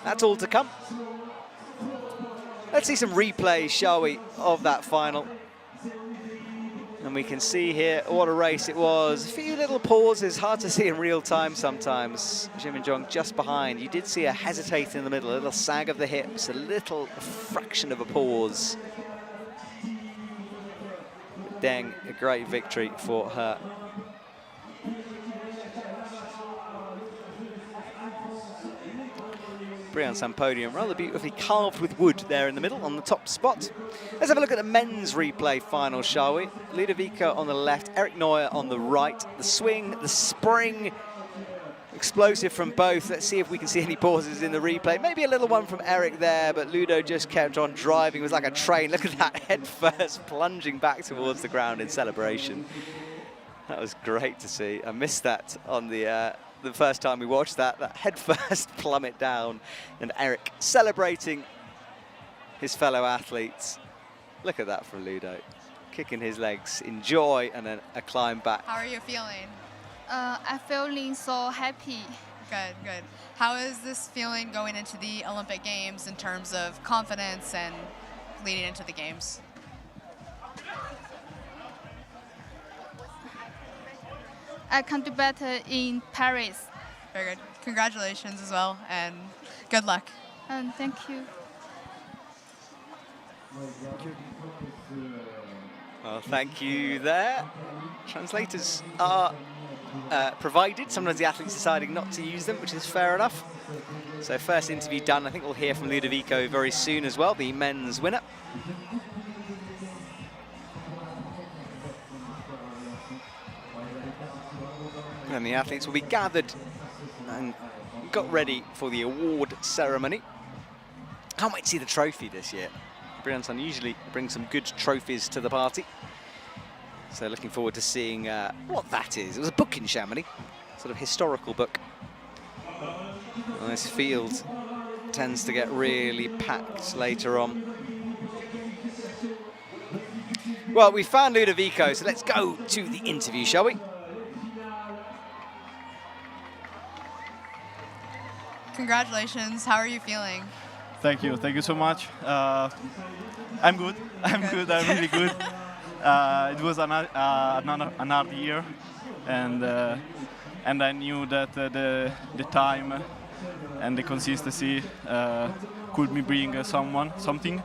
That's all to come. Let's see some replays, shall we, of that final. And And we can see here what a race it was. A few little pauses, hard to see in real time sometimes. Jiminjong just behind. You did see her hesitate in the middle, a little sag of the hips, a little fraction of a pause. Deng, a great victory for her. Briançon podium, rather beautifully carved with wood there in the middle on the top spot. Let's have a look at the men's replay final, shall we? Ludovico on the left, Eric Neuer on the right. The swing, the spring, explosive from both. Let's see if we can see any pauses in the replay. Maybe a little one from Eric there, but Ludo just kept on driving. It was like a train. Look at that, head first, plunging back towards the ground in celebration. That was great to see. I missed that on the first time we watched that head first plummet down, and Eric celebrating his fellow athletes. Look at that from Ludo, kicking his legs in joy, and then a climb back. How are you feeling? I'm feeling so happy. Good, good. How is this feeling going into the Olympic Games in terms of confidence and leading into the Games? I can do better in Paris. Very good. Congratulations as well, and good luck. And thank you. Well, thank you there. Translators are provided. Sometimes the athlete's deciding not to use them, which is fair enough. So first interview done. I think we'll hear from Ludovico very soon as well, the men's winner. And the athletes will be gathered and got ready for the award ceremony. Can't wait to see the trophy this year. Briançon usually brings some good trophies to the party. So looking forward to seeing what that is. It was a book in Chamonix, sort of historical book. And this field tends to get really packed later on. Well, we found Ludovico, so let's go to the interview, shall we? Congratulations. How are you feeling? Thank you so much. I'm good. I'm good. I'm really good. It was an hard year, and I knew that the time and the consistency could me bring something.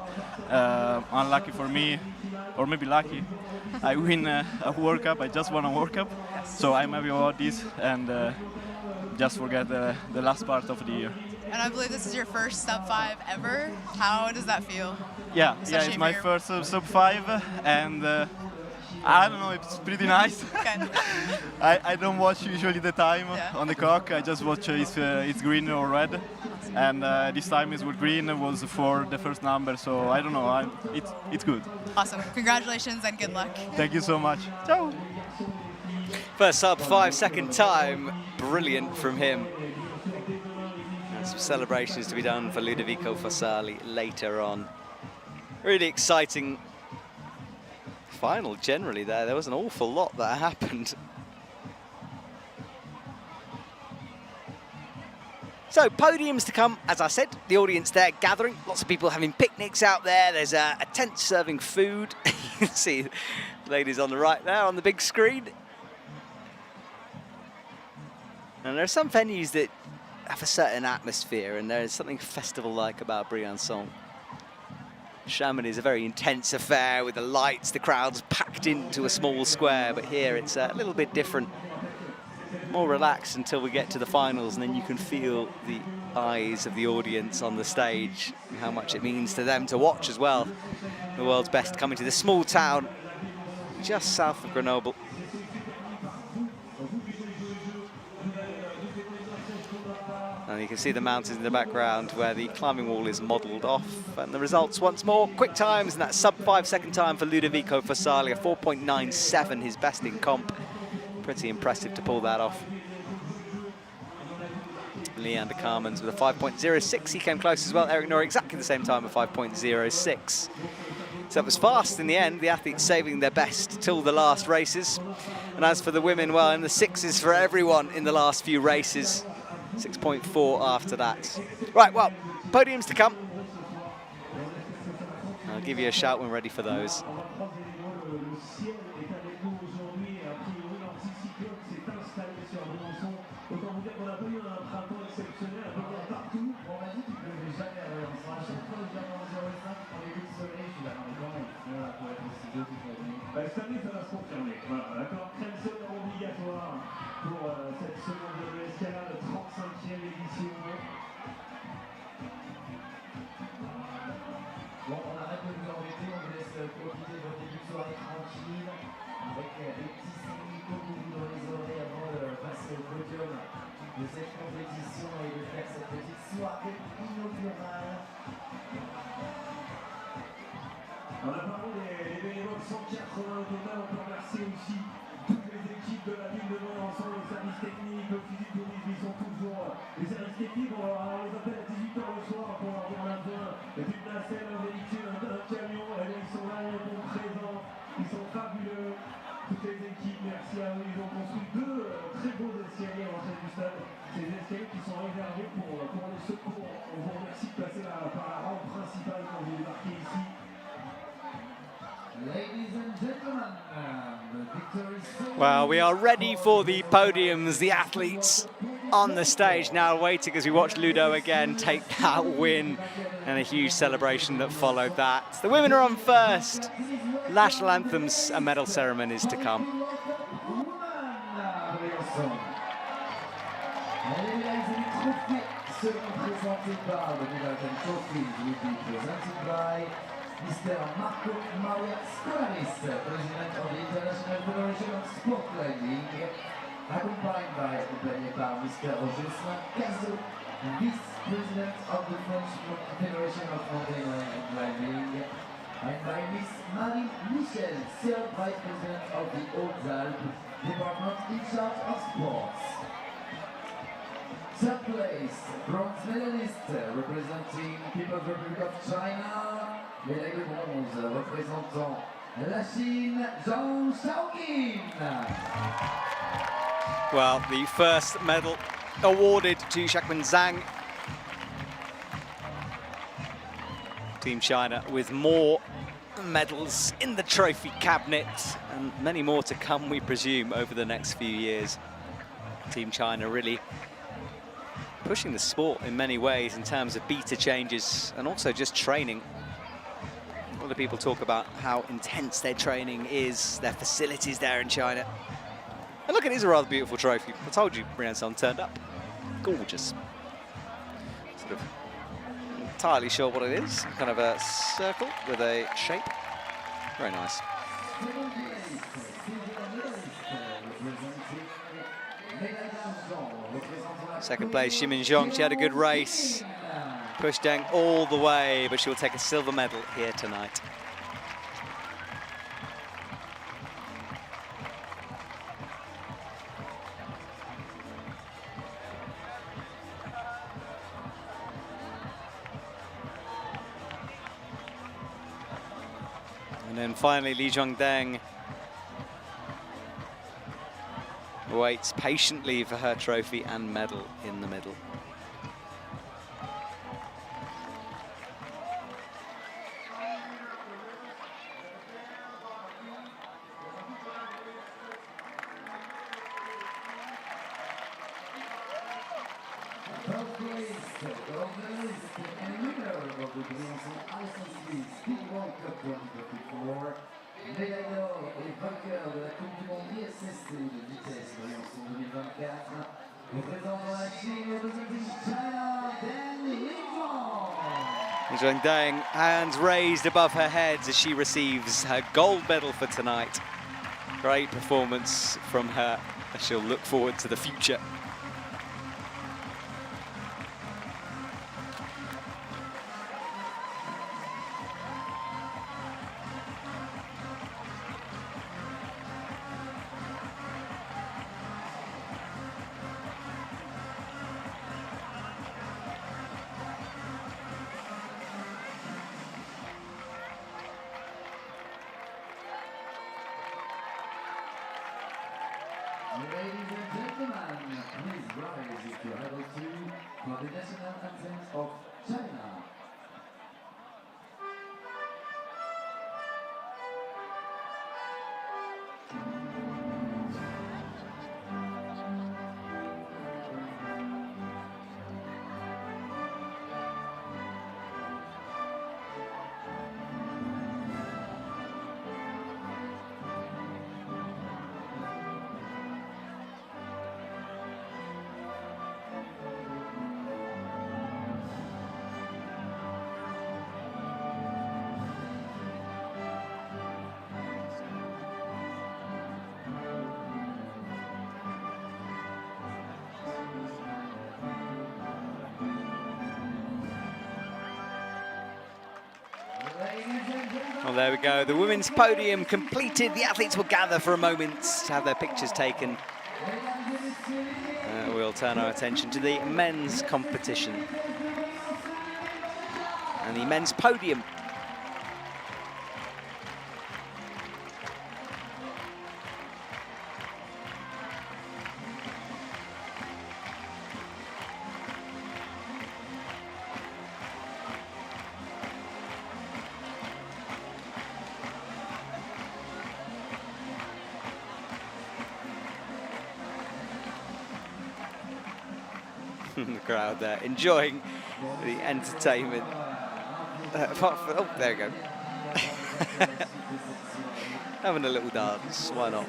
Unlucky for me, or maybe lucky, I win a World Cup. I just won a World Cup, so I'm happy about this, and just forget the last part of the year. And I believe this is your first sub-5 ever. How does that feel? Yeah, it's my first sub-5, and I don't know, it's pretty nice. Okay. I don't watch usually the time on the clock. I just watch if it's green or red. And this time it was green, it was for the first number, so I don't know, it's good. Awesome. Congratulations and good luck. Thank you so much. Ciao. First sub-5 second time, brilliant from him. And some celebrations to be done for Ludovico Fassali later on. Really exciting final generally there. There was an awful lot that happened. So podiums to come, as I said, the audience there gathering, lots of people having picnics out there. There's a tent serving food. You can see ladies on the right there on the big screen. And there are some venues that have a certain atmosphere, and there is something festival-like about Briançon. Chamonix is a very intense affair with the lights, the crowds packed into a small square, but here it's a little bit different. More relaxed until we get to the finals, and then you can feel the eyes of the audience on the stage and how much it means to them to watch as well. The world's best coming to this small town just south of Grenoble. And you can see the mountains in the background where the climbing wall is modelled off. And the results once more, quick times, and that sub-5 second time for Ludovico Fassali, a 4.97, his best in comp. Pretty impressive to pull that off. Leander Carmans with a 5.06, he came close as well. Eric Nori exactly the same time, a 5.06. So it was fast in the end, the athletes saving their best till the last races. And as for the women, well, in the sixes for everyone in the last few races. 6.4 after that. Right, well, podiums to come. I'll give you a shout when ready for those. Autant vous dire qu'on a pas eu un printemps exceptionnel, un peu partout. On m'a dit qu'il ne pleuvait jamais à Briançon. À chaque fois que je viens dans 0,5 pour les coups de soleil, je suis là, mais comment ils font là pour être aussi beau toute l'année? Cette année, ça va se confirmer. Voilà, d'accord. Crème solaire obligatoire pour cette seconde de l'escalade, 35e édition. Bon, on arrête de vous embêter, on vous laisse profiter de votre début de soirée tranquille, avec des petits signes comme vous dans les oreilles avant de passer au podium de cette compétition et de faire cette petite soirée inaugurale. On a parlé des bénévoles, 180 au total, on peut remercier aussi toutes les équipes de la ville de Briançon, les services techniques, le physique tourisme, ils sont toujours les services techniques, on les appelle à 18h le soir pour leur dire on a besoin d'une nacelle, un véhicule, un camion, et là, ils sont là, ils répondent présents, ils sont fabuleux, toutes les équipes, merci à eux, ils ont construit deux très beaux escaliers à l'entrée du stade, ces escaliers qui sont réservés pour les secours, on vous remercie de passer par la rampe principale quand vous débarquez ici. Ladies and gentlemen, the victory is Well, we are ready for the podiums, the athletes on the stage now waiting as we watch Ludo again take that win and a huge celebration that followed that. The women are on first. National anthems and medal ceremonies to come. Mr. Marco Maria Scolaris, President of the International Federation of Sport Climbing, accompanied by Mr. Jocelyn Cazot, Vice President of the French Federation of Mountain Climbing, and by Miss Marie Michel, Third Vice President of the Hautes-Alpes Department in charge of sports. Third place, bronze medalist representing People's Republic of China, médaille de bronze représentant la Chine, Zhang Shaoqing. Well, the first medal awarded to Xiaoqing Zhang. Team China with more medals in the trophy cabinet and many more to come, we presume, over the next few years. Team China really pushing the sport in many ways in terms of beta changes and also just training. A lot of people talk about how intense their training is, their facilities there in China. And look, it is a rather beautiful trophy. I told you Briançon turned up. Gorgeous. Sort of not entirely sure what it is. Kind of a circle with a shape. Very nice. Second place, Ximin Zhong. She had a good race. Pushed Deng all the way, but she'll take a silver medal here tonight. And then finally, Li Zhongdeng waits patiently for her trophy and medal in the middle. Médaille d'or et vainqueur de la Coupe du Monde IFSC de vitesse Briançon 2024, représentant la Chine, representing China, Deng Li Zhongdeng, hands raised above her head as she receives her gold medal for tonight. Great performance from her as she'll look forward to the future. Ladies and gentlemen, please rise if you're able to for the national anthem of China. Well, there we go. The women's podium completed. The athletes will gather for a moment to have their pictures taken. We'll turn our attention to the men's competition and the men's podium. The crowd there enjoying the entertainment. Oh, there you go. Having a little dance, why not?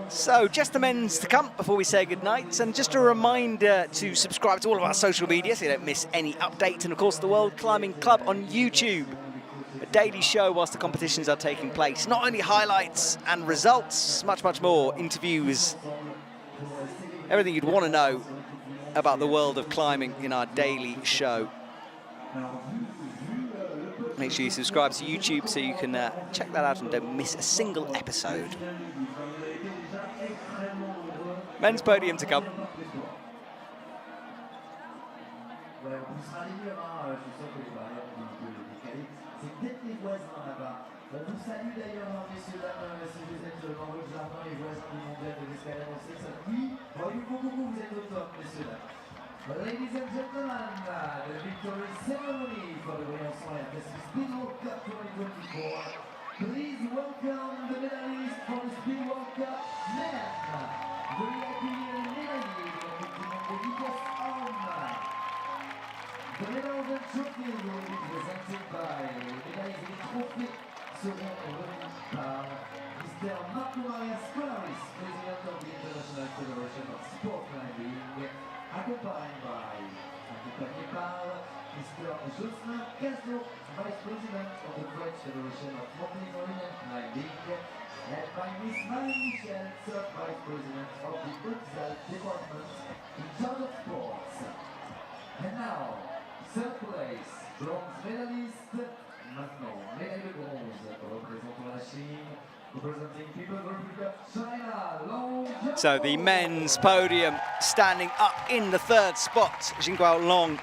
So, just the men's to come before we say goodnight, and just a reminder to subscribe to all of our social media so you don't miss any updates, and of course the World Climbing Club on YouTube. A daily show whilst the competitions are taking place. Not only highlights and results, much, much more. Interviews, everything you'd want to know about the world of climbing in our daily show. Make sure you subscribe to YouTube so you can check that out and don't miss a single episode. Men's podium to come. On vous salue d'ailleurs, messieurs, dames, si vous êtes dans votre jardin, les voisins du mondial de l'escalade en sexe. Oui, coucou, vous êtes au top, messieurs, dames. Ladies and gentlemen, the victory ceremony for the Briançon IFSC World Cup 2024. Please welcome the medalists for the Speed World Cup men. Very happy medaliers de la Coupe du Monde dédicace homme. The medals and trophies will be presented by medalists et trophées seront remis par Mr. Marco Maria Scolaris, President of the International Federation of Sport Climbing, accompanied by Mr. Jocelyn Cazot, Vice President of the French Federation of Mountaineering and Climbing, and by Miss Marie Michel, Vice President of the Haute-Alpes Department in charge of sports. And now, third place, bronze medalist. Maintenant, médaille de bronze représentant la Chine, representing People's Republic of China, Long. So the men's podium standing up in the third spot, Jingguo Long.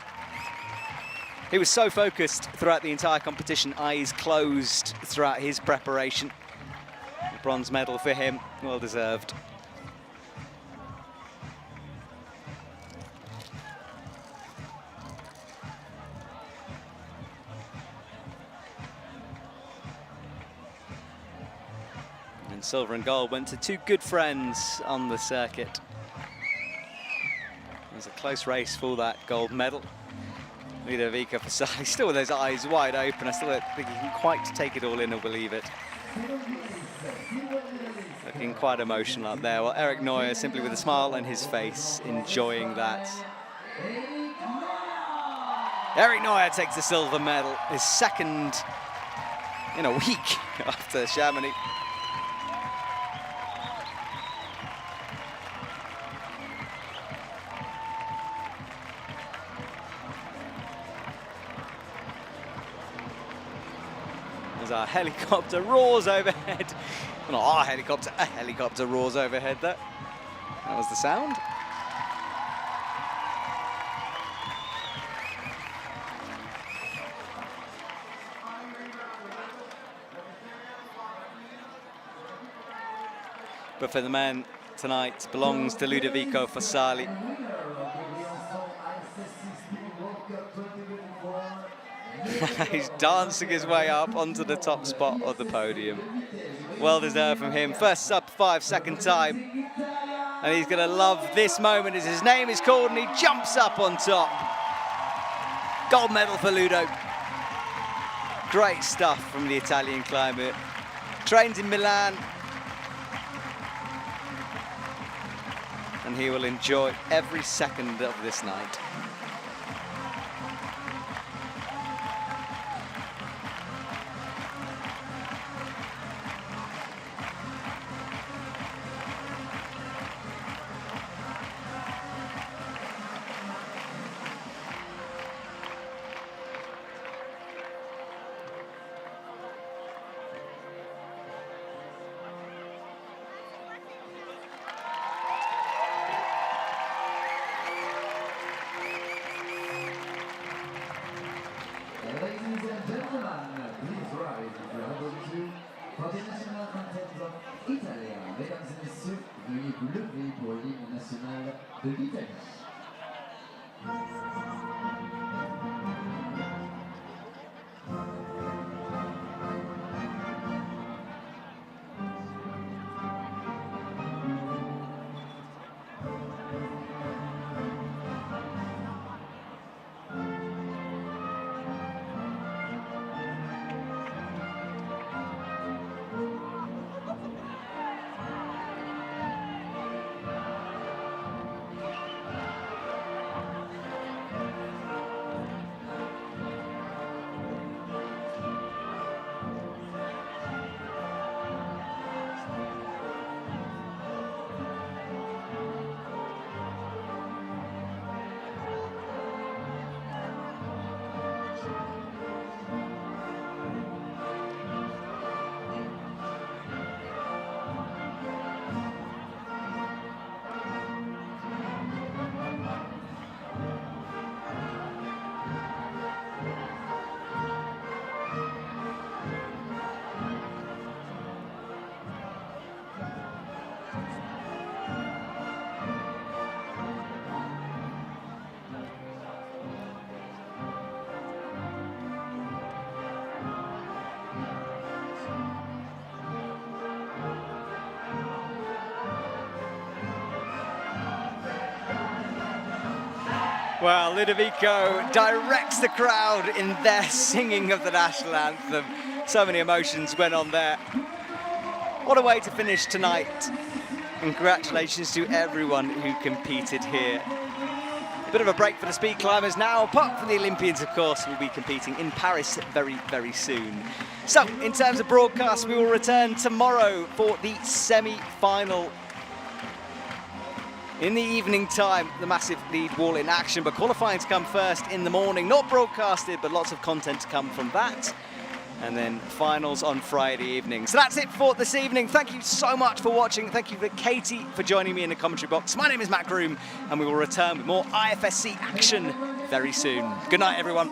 He was so focused throughout the entire competition, eyes closed throughout his preparation. The bronze medal for him, well deserved. And silver and gold went to two good friends on the circuit. It was a close race for that gold medal. Ludovico Fasali still with his eyes wide open. I still don't think he can quite take it all in or believe it. Looking quite emotional up there. Well, Eric Neuer simply with a smile on his face, enjoying that. Eric Neuer takes the silver medal, his second in a week after Chamonix. As our helicopter roars overhead. Well, not our helicopter, a helicopter roars overhead there. That was the sound. But for the men tonight, belongs to Ludovico Fasali. He's dancing his way up onto the top spot of the podium. Well deserved from him. First sub-5 second time. And he's going to love this moment as his name is called and he jumps up on top. Gold medal for Ludo. Great stuff from the Italian climber. Trains in Milan. And he will enjoy every second of this night. Well, Ludovico directs the crowd in their singing of the national anthem. So many emotions went on there. What a way to finish tonight. Congratulations to everyone who competed here. A bit of a break for the speed climbers now, apart from the Olympians, of course, will be competing in Paris very, very soon. So, in terms of broadcast, we will return tomorrow for the semi-final. In the evening time, the massive lead wall in action, but qualifying to come first in the morning. Not broadcasted, but lots of content to come from that. And then finals on Friday evening. So that's it for this evening. Thank you so much for watching. Thank you for Katie for joining me in the commentary box. My name is Matt Groom, and we will return with more IFSC action very soon. Good night, everyone.